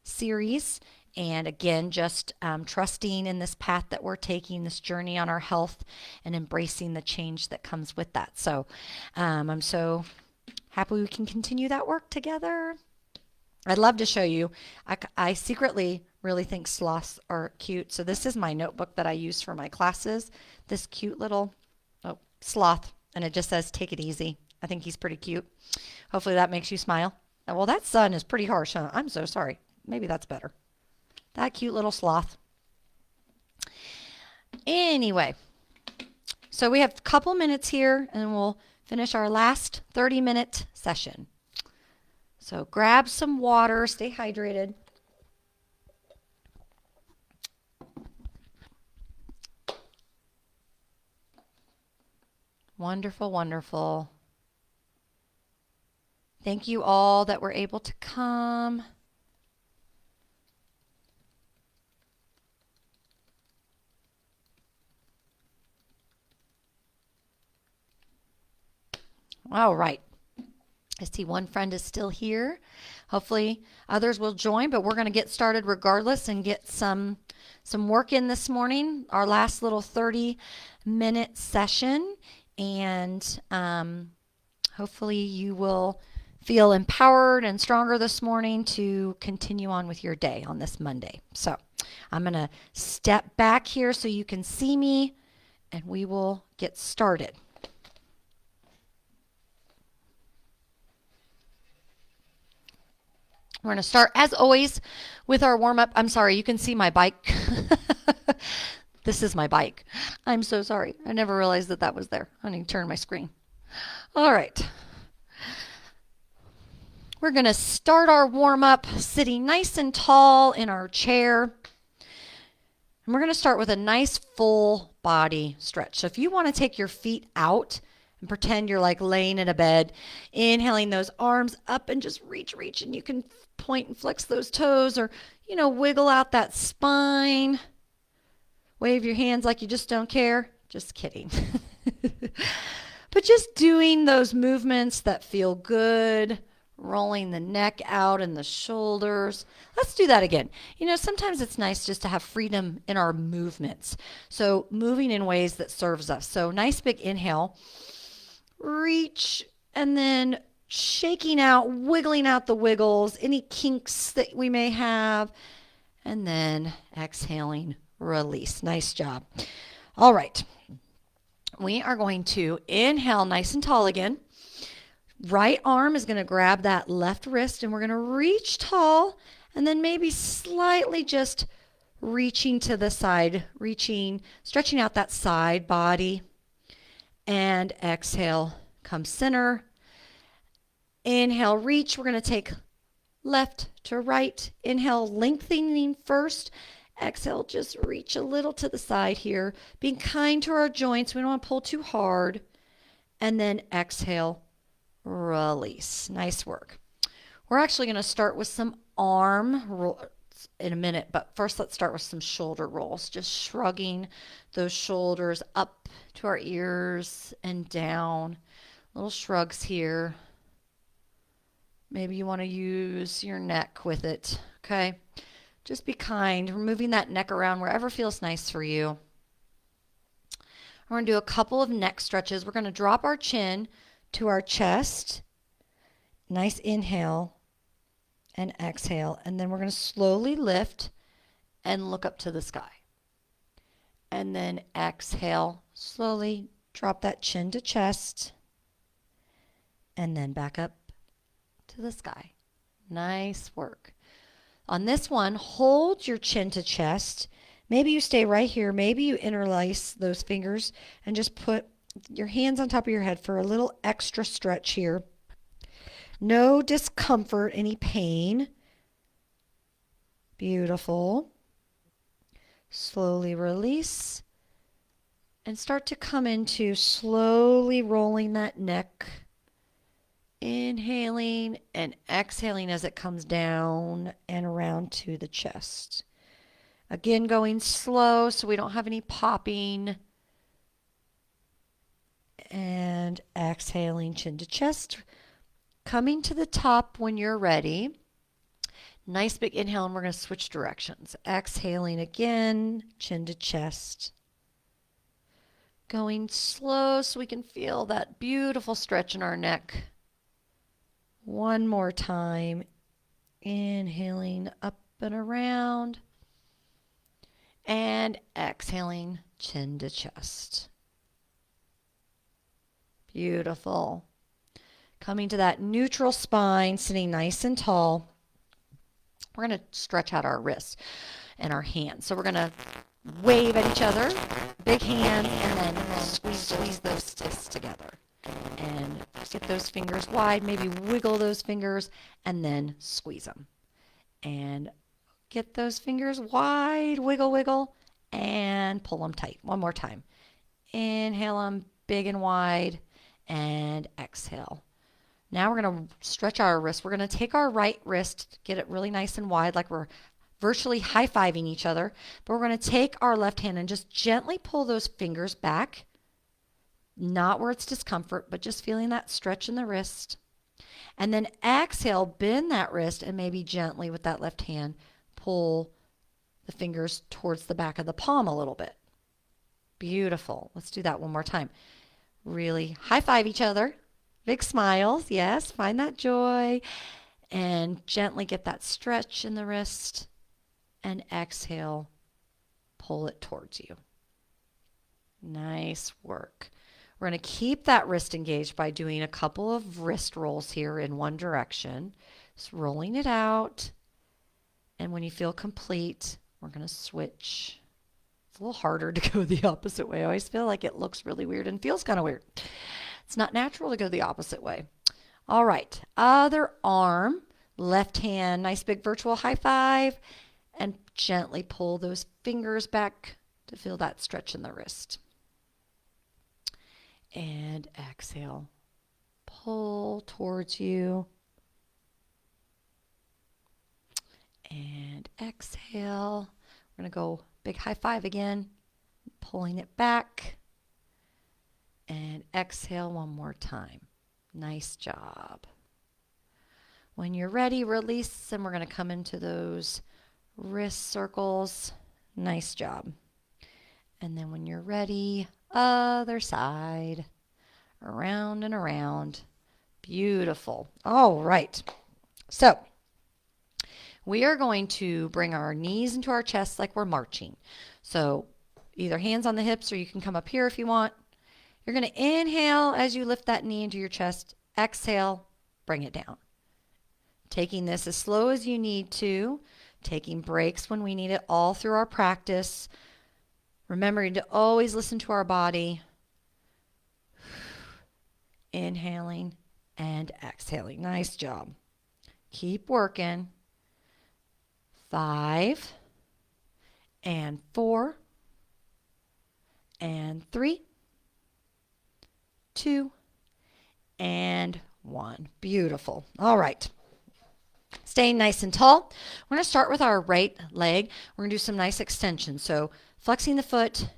series. And again, just trusting in this path that we're taking, this journey on our health, and embracing the change that comes with that. So I'm so happy we can continue that work together. I'd love to show you. I secretly really think sloths are cute. So this is my notebook that I use for my classes. This cute little sloth, and it just says, "Take it easy." I think he's pretty cute. Hopefully that makes you smile. Well, that sun is pretty harsh, huh? I'm so sorry. Maybe that's better. That cute little sloth. Anyway, so we have a couple minutes here, and we'll finish our last 30-minute session. So grab some water, stay hydrated. Wonderful. Thank you all that were able to come. All right. I see one friend is still here. Hopefully others will join, but we're going to get started regardless and get some work in this morning, our last little 30-minute session. And hopefully you will feel empowered and stronger this morning to continue on with your day on this Monday. So I'm going to step back here so you can see me, and we will get started. We're going to start, as always, with our warm-up. I'm sorry, you can see my bike. This is my bike. I'm so sorry. I never realized that that was there. I need to turn my screen. All right. We're going to start our warm-up sitting nice and tall in our chair. And we're going to start with a nice full body stretch. So if you want to take your feet out and pretend you're like laying in a bed, inhaling those arms up and just reach, and you can point and flex those toes, or, wiggle out that spine. Wave your hands like you just don't care. Just kidding. But just doing those movements that feel good, rolling the neck out and the shoulders. Let's do that again. Sometimes it's nice just to have freedom in our movements. So moving in ways that serves us. So nice big inhale. Reach, and then shaking out, wiggling out the wiggles, any kinks that we may have, and then exhaling, release. Nice job. All right. We are going to inhale nice and tall again. Right arm is going to grab that left wrist, and we're going to reach tall, and then maybe slightly just reaching to the side, stretching out that side body, and exhale, come center. Inhale, reach. We're going to take left to right. Inhale, lengthening first. Exhale, just reach a little to the side here. Being kind to our joints. We don't want to pull too hard. And then exhale, release. Nice work. We're actually going to start with some arm rolls in a minute, but first let's start with some shoulder rolls. Just shrugging those shoulders up to our ears and down. Little shrugs here. Maybe you want to use your neck with it, okay? Just be kind, moving that neck around wherever feels nice for you. We're going to do a couple of neck stretches. We're going to drop our chin to our chest. Nice inhale and exhale. And then we're going to slowly lift and look up to the sky. And then exhale, slowly drop that chin to chest. And then back up to the sky. Nice work. On this one, hold your chin to chest. Maybe you stay right here. Maybe you interlace those fingers and just put your hands on top of your head for a little extra stretch here. No discomfort, any pain. Beautiful. Slowly release and start to come into slowly rolling that neck. Inhaling and exhaling as it comes down and around to the chest. Again, going slow so we don't have any popping. And exhaling, chin to chest. Coming to the top when you're ready. Nice big inhale, and we're going to switch directions. Exhaling again, chin to chest. Going slow so we can feel that beautiful stretch in our neck. One more time. Inhaling up and around. And exhaling, chin to chest. Beautiful. Coming to that neutral spine, sitting nice and tall. We're going to stretch out our wrists and our hands. So we're going to wave at each other, big hands, and then squeeze those fists together. And get those fingers wide, maybe wiggle those fingers, and then squeeze them. And get those fingers wide, wiggle, and pull them tight. One more time. Inhale them big and wide, and exhale. Now we're going to stretch our wrist. We're going to take our right wrist, get it really nice and wide like we're virtually high-fiving each other. But we're going to take our left hand and just gently pull those fingers back. Not where it's discomfort, but just feeling that stretch in the wrist. And then exhale, bend that wrist and maybe gently with that left hand pull the fingers towards the back of the palm a little bit. Beautiful. Let's do that one more time. Really high five each other. Big smiles. Yes, find that joy. And gently get that stretch in the wrist. And exhale, pull it towards you. Nice work. We're going to keep that wrist engaged by doing a couple of wrist rolls here in one direction. Just rolling it out. And when you feel complete, we're going to switch. It's a little harder to go the opposite way. I always feel like it looks really weird and feels kind of weird. It's not natural to go the opposite way. All right. Other arm, left hand, nice big virtual high five. And gently pull those fingers back to feel that stretch in the wrist. And exhale. Pull towards you. And exhale. We're going to go big high five again. Pulling it back. And exhale one more time. Nice job. When you're ready, release, and we're going to come into those wrist circles. Nice job. And then when you're ready, other side. Around and around. Beautiful. All right. So we are going to bring our knees into our chest like we're marching. So either hands on the hips or you can come up here if you want. You're going to inhale as you lift that knee into your chest. Exhale, bring it down. Taking this as slow as you need to. Taking breaks when we need it all through our practice. Remembering to always listen to our body. Inhaling and exhaling. Nice job. Keep working. 5 and 4 and 3, 2 and 1. Beautiful. All right. Staying nice and tall. We're going to start with our right leg. We're going to do some nice extensions. So flexing the foot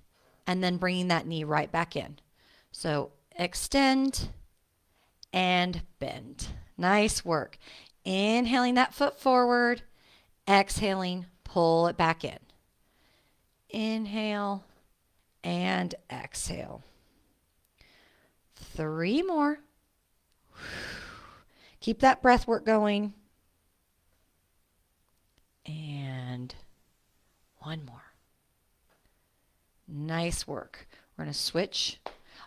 and then bringing that knee right back in. So extend and bend. Nice work. Inhaling that foot forward. Exhaling, pull it back in. Inhale and exhale. 3 more. Keep that breath work going. And 1 more. Nice work. We're going to switch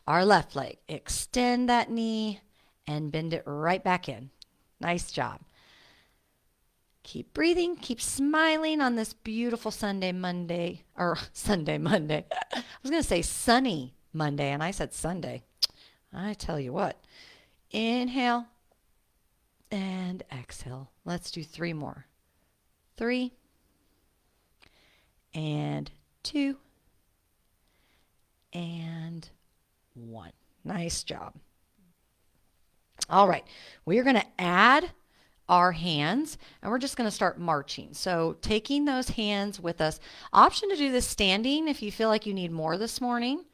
our left leg. Extend that knee and bend it right back in. Nice job. Keep breathing. Keep smiling on this beautiful Sunday, Monday. I was going to say sunny Monday, and I said Sunday. I tell you what. Inhale and exhale. Let's do 3 more. 3 and 2 and 1. Nice job. All right. We are going to add our hands and we're just going to start marching. So taking those hands with us. Option to do this standing if you feel like you need more this morning.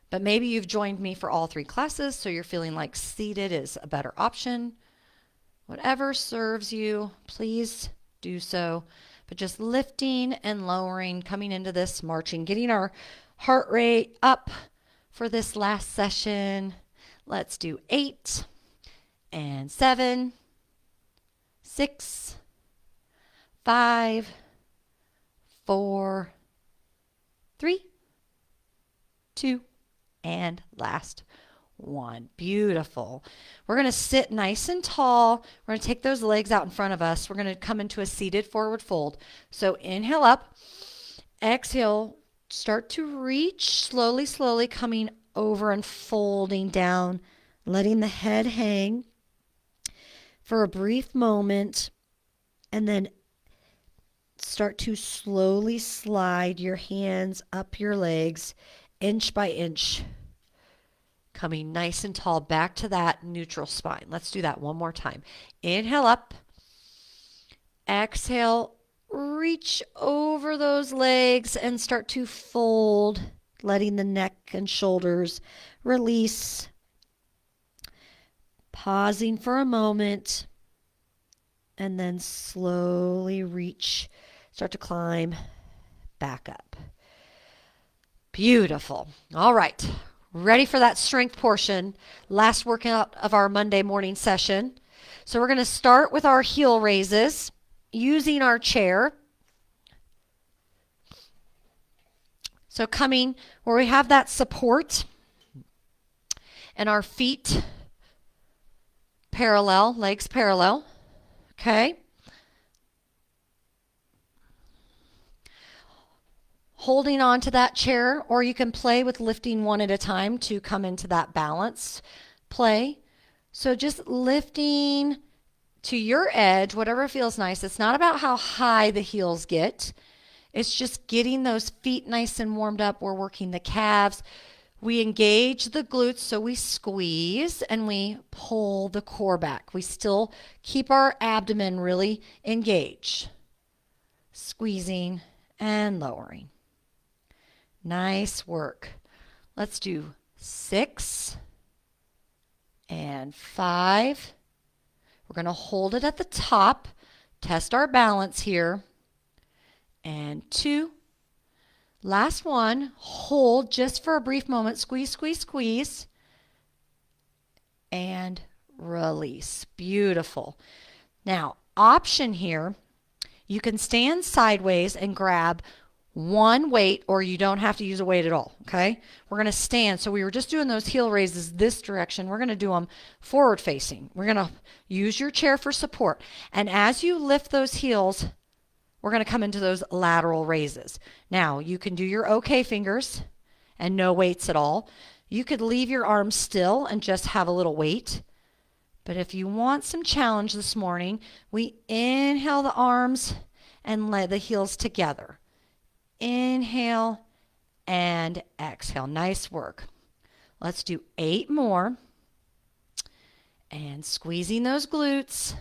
But maybe you've joined me for all 3 classes, so you're feeling like seated is a better option. Whatever serves you, please do so. But just lifting and lowering, coming into this marching, getting our heart rate up for this last session. Let's do 8 and 7, 6, 5, 4, 3, 2, and last 1. Beautiful. We're going to sit nice and tall. We're going to take those legs out in front of us. We're going to come into a seated forward fold. So inhale up. Exhale. Start to reach slowly, slowly coming over and folding down, letting the head hang for a brief moment, and then start to slowly slide your hands up your legs inch by inch, coming nice and tall back to that neutral spine. Let's do that one more time. Inhale up. Exhale, reach over those legs and start to fold, letting the neck and shoulders release. pausing for a moment, and then slowly reach, start to climb back up. Beautiful. All right. Ready for that strength portion. Last workout of our Monday morning session. So we're going to start with our heel raises using our chair. So coming where we have that support and our feet parallel, legs parallel. Okay. Holding on to that chair, or you can play with lifting one at a time to come into that balance play. So just lifting to your edge, whatever feels nice. It's not about how high the heels get. It's just getting those feet nice and warmed up. We're working the calves. We engage the glutes, so we squeeze and we pull the core back. We still keep our abdomen really engaged. Squeezing and lowering. Nice work. Let's do 6 and 5. We're going to hold it at the top, test our balance here. And 2. Last one, hold just for a brief moment. Squeeze, squeeze, squeeze. And release. Beautiful. Now, option here, you can stand sideways and grab one weight, or you don't have to use a weight at all, okay? We're going to stand. So we were just doing those heel raises this direction. We're going to do them forward facing. We're going to use your chair for support. And as you lift those heels, we're going to come into those lateral raises. Now, you can do your okay fingers and no weights at all. You could leave your arms still and just have a little weight. But if you want some challenge this morning, we inhale the arms and lay the heels together. Inhale and exhale. Nice work. Let's do 8 more. And squeezing those glutes,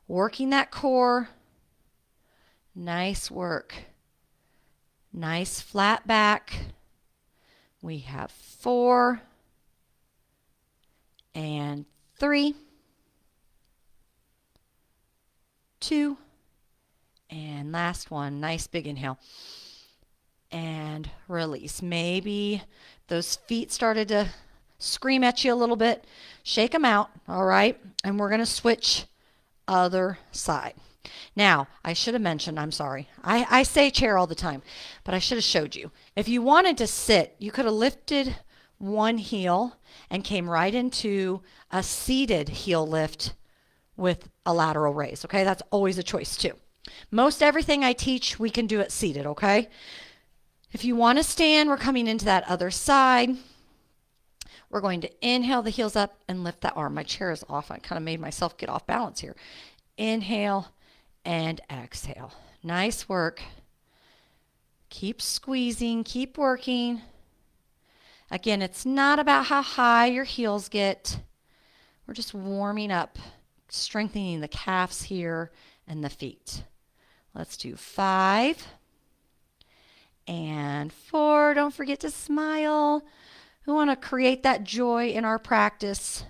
working that core. Nice work. Nice flat back. We have 4 and 3, 2, and last one. Nice big inhale. And release. Maybe those feet started to scream at you a little bit. Shake them out, all right? And we're going to switch other side. Now, I should have mentioned, I'm sorry. I say chair all the time, but I should have showed you. If you wanted to sit, you could have lifted one heel and came right into a seated heel lift with a lateral raise, okay? That's always a choice too. Most everything I teach, we can do it seated, okay? If you want to stand, we're coming into that other side. We're going to inhale the heels up and lift that arm. My chair is off. I kind of made myself get off balance here. Inhale and exhale. Nice work. Keep squeezing, keep working. Again, it's not about how high your heels get. We're just warming up, strengthening the calves here and the feet. Let's do 5 and 4. Don't forget to smile. We want to create that joy in our practice.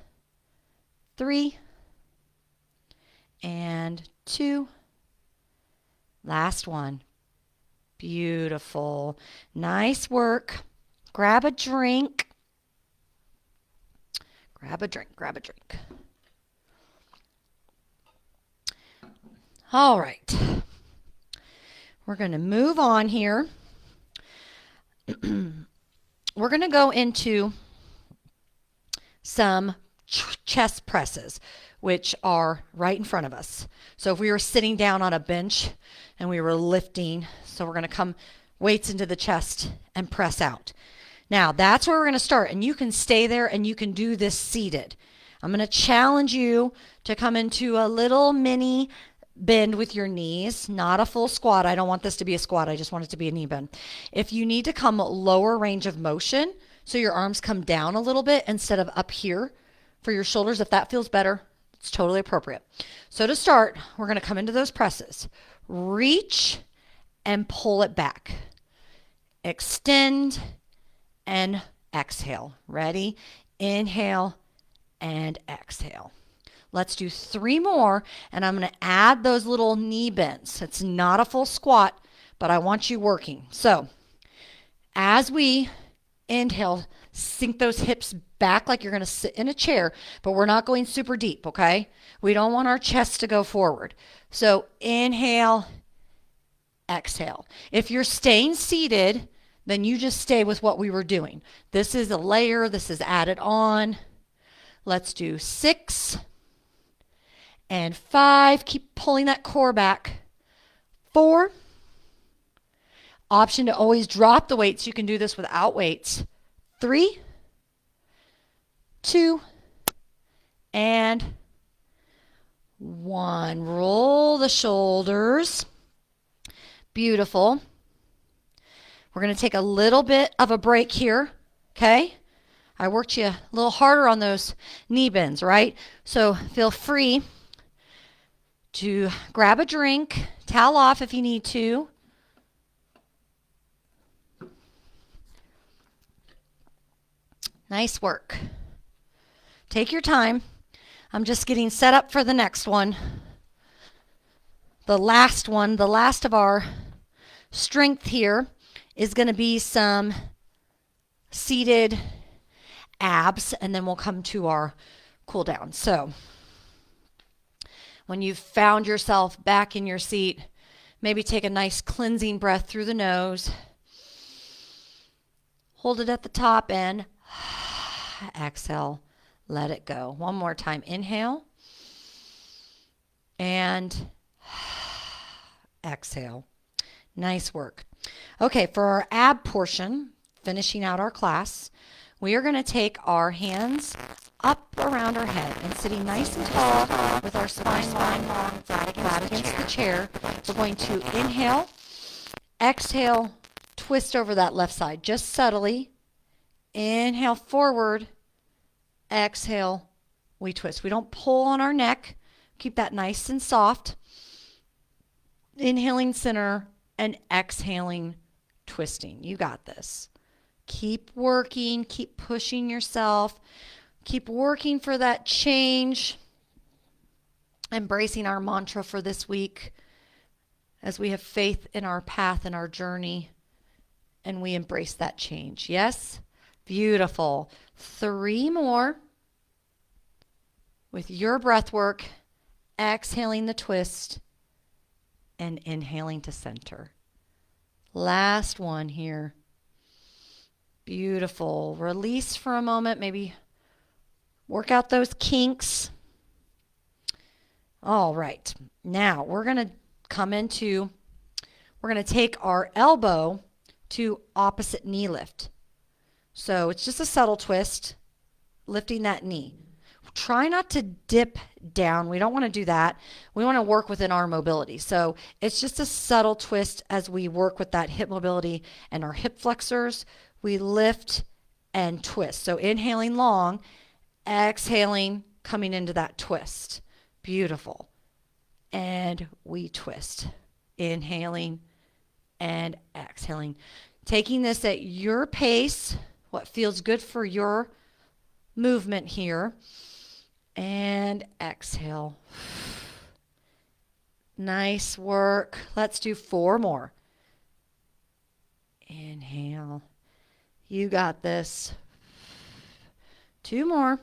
3 and 2. Last one. Beautiful. Nice work. Grab a drink. Grab a drink. Grab a drink. All right. We're going to move on here. We're going to go into some chest presses, which are right in front of us. So if we were sitting down on a bench and we were lifting, so we're going to come weights into the chest and press out. Now, that's where we're going to start, and you can stay there and you can do this seated. I'm going to challenge you to come into a little mini bend with your knees, not a full squat. I don't want this to be a squat. I just want it to be a knee bend. If you need to come lower range of motion, so your arms come down a little bit instead of up here for your shoulders, if that feels better, it's totally appropriate. So to start, we're going to come into those presses. Reach and pull it back. Extend and exhale. Ready? Inhale and exhale. Let's do 3 more, and I'm going to add those little knee bends. It's not a full squat, but I want you working. So as we inhale, sink those hips back like you're going to sit in a chair, but we're not going super deep, okay? We don't want our chest to go forward. So inhale, exhale. If you're staying seated, then you just stay with what we were doing. This is a layer. This is added on. Let's do 6 and 5. Keep pulling that core back. 4. Option to always drop the weights. You can do this without weights. 3, 2, and 1. Roll the shoulders. Beautiful. We're going to take a little bit of a break here, okay? I worked you a little harder on those knee bends, right? So feel free to grab a drink, towel off if you need to. Nice work. Take your time. I'm just getting set up for the next one. The last one, the last of our strength here is going to be some seated abs, and then we'll come to our cool down. So when you've found yourself back in your seat, maybe take a nice cleansing breath through the nose. Hold it at the top and exhale. Let it go. One more time. Inhale and exhale. Nice work. Okay, for our ab portion, finishing out our class, we are going to take our hands up around our head and sitting nice and tall with our spine long, flat against the chair. We're going to inhale, exhale, twist over that left side just subtly. Inhale forward, exhale, we twist. We don't pull on our neck. Keep that nice and soft. Inhaling center and exhaling, twisting. You got this. Keep working, keep pushing yourself, keep working for that change. Embracing our mantra for this week as we have faith in our path and our journey and we embrace that change. Yes? Beautiful. 3 more with your breath work, exhaling the twist and inhaling to center. Last one here. Beautiful. Release for a moment. Maybe work out those kinks. All right. Now we're going to take our elbow to opposite knee lift. So it's just a subtle twist, lifting that knee. Try not to dip down. We don't want to do that. We want to work within our mobility. So it's just a subtle twist as we work with that hip mobility and our hip flexors. We lift and twist. So inhaling long, exhaling, coming into that twist. Beautiful. And we twist. Inhaling and exhaling. Taking this at your pace, what feels good for your movement here. And exhale. Nice work. Let's do 4 more. Inhale. You got this. 2 more.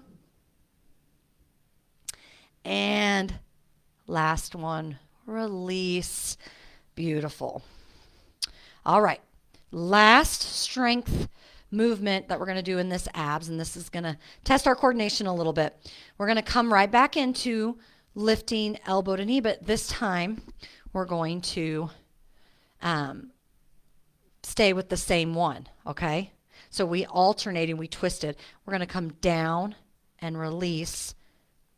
And last one. Release. Beautiful. All right. Last strength movement that we're going to do in this abs, and this is going to test our coordination a little bit. We're going to come right back into lifting elbow to knee, but this time we're going to stay with the same one, okay? So we alternating, we twisted. We're going to come down and release,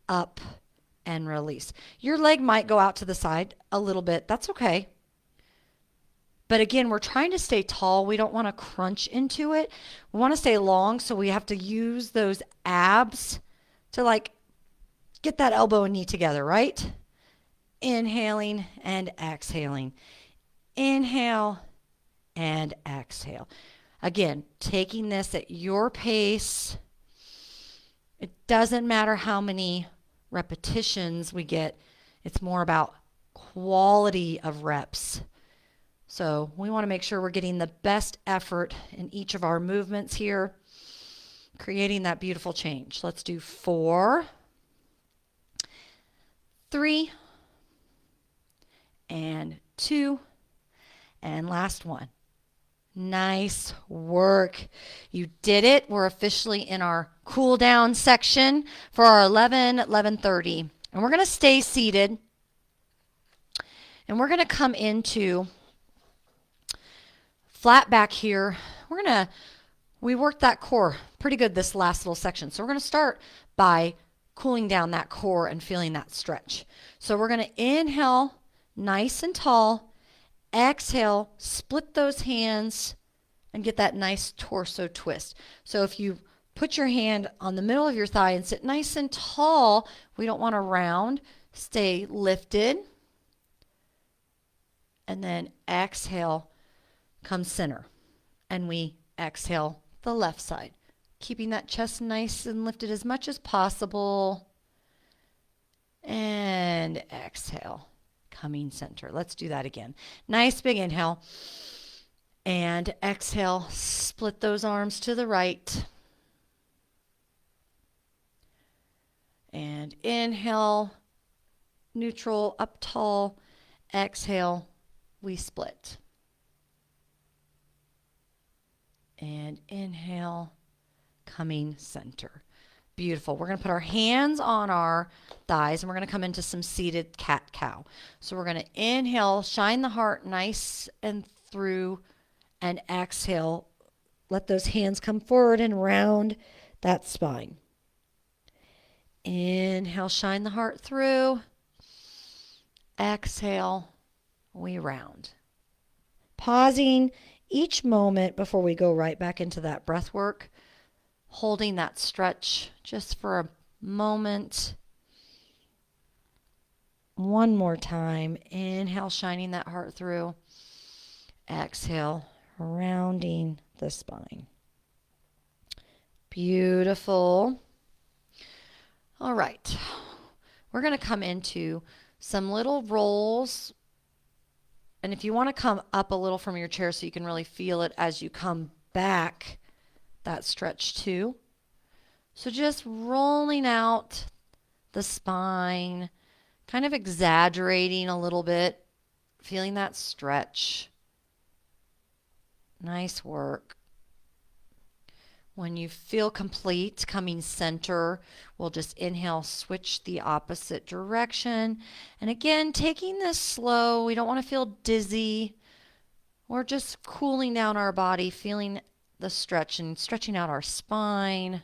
up and release. Your leg might go out to the side a little bit. That's okay. But again, we're trying to stay tall. We don't want to crunch into it. We want to stay long, so we have to use those abs to like get that elbow and knee together, right? Inhaling and exhaling. Inhale and exhale. Again, taking this at your pace. It doesn't matter how many repetitions we get, it's more about quality of reps. So we want to make sure we're getting the best effort in each of our movements here, creating that beautiful change. Let's do 4, 3, and 2, and last one. Nice work. You did it. We're officially in our cool down section for our 11:30. And we're going to stay seated. And we're going to come into flat back here. We worked that core pretty good this last little section. So we're going to start by cooling down that core and feeling that stretch. So we're going to inhale nice and tall. Exhale, split those hands and get that nice torso twist. So if you put your hand on the middle of your thigh and sit nice and tall, we don't want to round. Stay lifted. And then exhale, come center. And we exhale the left side, keeping that chest nice and lifted as much as possible. And exhale, coming center. Let's do that again. Nice big inhale. And exhale, split those arms to the right. And inhale, neutral, up tall. Exhale, we split. And inhale, coming center. Beautiful. We're going to put our hands on our thighs and we're going to come into some seated cat-cow. So we're going to inhale, shine the heart nice and through, and exhale, let those hands come forward and round that spine. Inhale, shine the heart through. Exhale, we round. Pausing each moment before we go right back into that breath work, holding that stretch just for a moment. One more time. Inhale, shining that heart through. Exhale, rounding the spine. Beautiful. All right. We're going to come into some little rolls. And if you want to come up a little from your chair so you can really feel it as you come back, that stretch too. So just rolling out the spine, kind of exaggerating a little bit, feeling that stretch. Nice work. When you feel complete, coming center, we'll just inhale, switch the opposite direction. And again, taking this slow. We don't want to feel dizzy. We're just cooling down our body, feeling the stretch and stretching out our spine.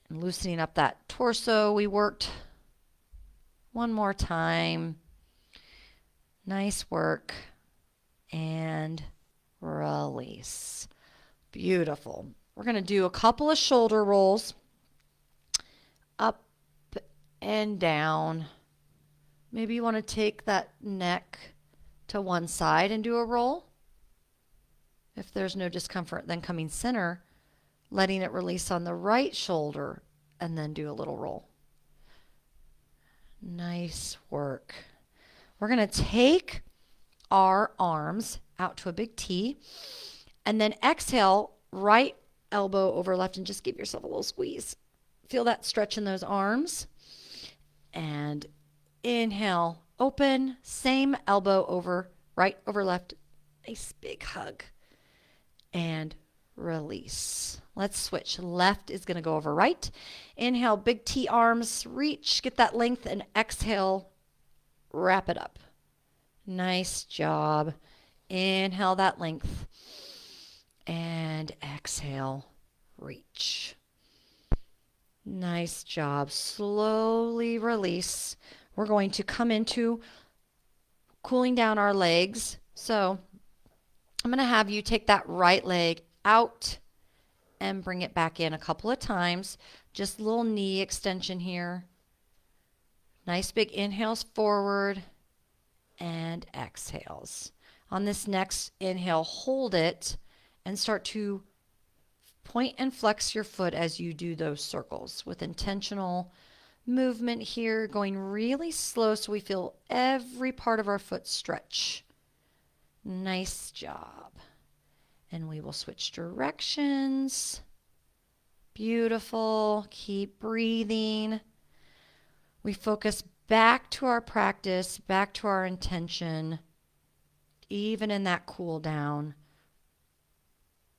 And loosening up that torso we worked. One more time. Nice work. And release. Beautiful. We're going to do a couple of shoulder rolls. Up and down. Maybe you want to take that neck to one side and do a roll. If there's no discomfort, then coming center, letting it release on the right shoulder, and then do a little roll. Nice work. We're going to take our arms out to a big T, and then exhale, right elbow over left, and just give yourself a little squeeze. Feel that stretch in those arms. And inhale, open, same elbow over right over left. Nice big hug. And release. Let's switch. Left is going to go over right. Inhale, big T arms, reach, get that length, and exhale, wrap it up. Nice job. Inhale that length. And exhale, reach. Nice job. Slowly release. We're going to come into cooling down our legs. So I'm going to have you take that right leg out and bring it back in a couple of times. Just a little knee extension here. Nice big inhales forward and exhales. On this next inhale, hold it and start to Point and flex your foot as you do those circles with intentional movement here, going really slow so we feel every part of our foot stretch. Nice job. And we will switch directions. Beautiful. Keep breathing. We focus back to our practice, back to our intention, even in that cool down.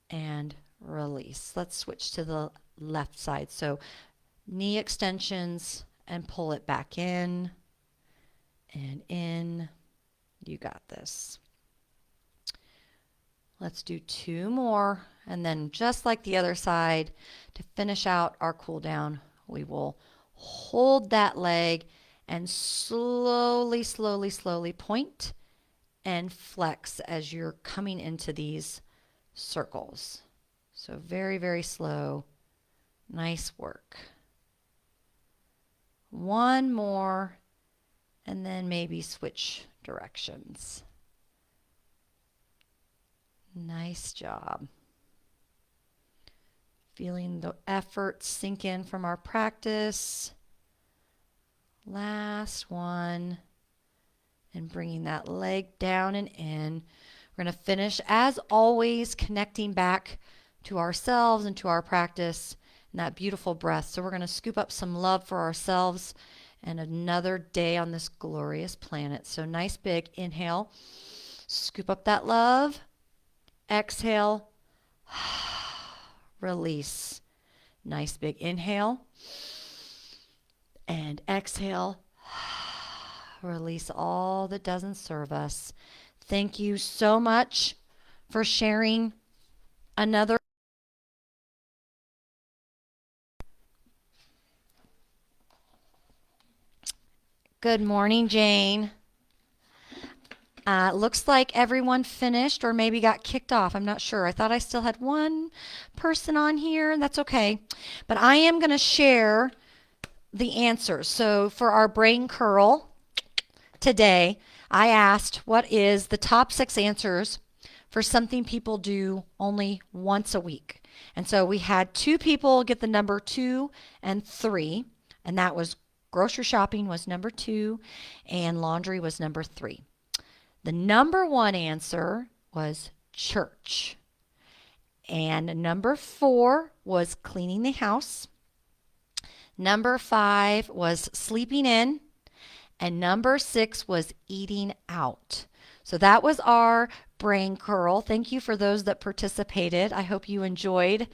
And release. Let's switch to the left side. So knee extensions and pull it back in and in. You got this. Let's do 2 more, and then just like the other side, to finish out our cool down, we will hold that leg and slowly, slowly, slowly point and flex as you're coming into these circles. So very, very slow. Nice work. 1 more, and then maybe switch directions. Nice job. Feeling the effort sink in from our practice. Last one. And bringing that leg down and in. We're going to finish, as always, connecting back to ourselves and to our practice and that beautiful breath. So we're going to scoop up some love for ourselves and another day on this glorious planet. So nice big inhale. Scoop up that love. Exhale. Release. Nice big inhale. And exhale. Release all that doesn't serve us. Thank you so much for sharing another. Good morning, Jane. Looks like everyone finished or maybe got kicked off. I'm not sure. I thought I still had one person on here, and that's okay. But I am going to share the answers. So for our brain curl today, I asked what is the top 6 answers for something people do only once a week. And so we had 2 people get the number 2 and 3, and that was grocery shopping was number 2 and laundry was number 3. The number 1 answer was church. And number 4 was cleaning the house. Number 5 was sleeping in. And number 6 was eating out. So that was our brain curl. Thank you for those that participated. I hope you enjoyed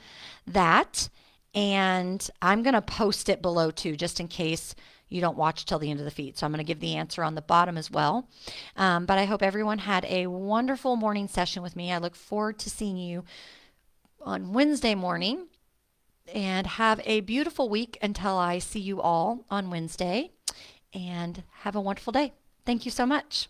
that. And I'm going to post it below too, just in case you don't watch till the end of the feed. So I'm going to give the answer on the bottom as well. But I hope everyone had a wonderful morning session with me. I look forward to seeing you on Wednesday morning. And have a beautiful week until I see you all on Wednesday. And have a wonderful day. Thank you so much.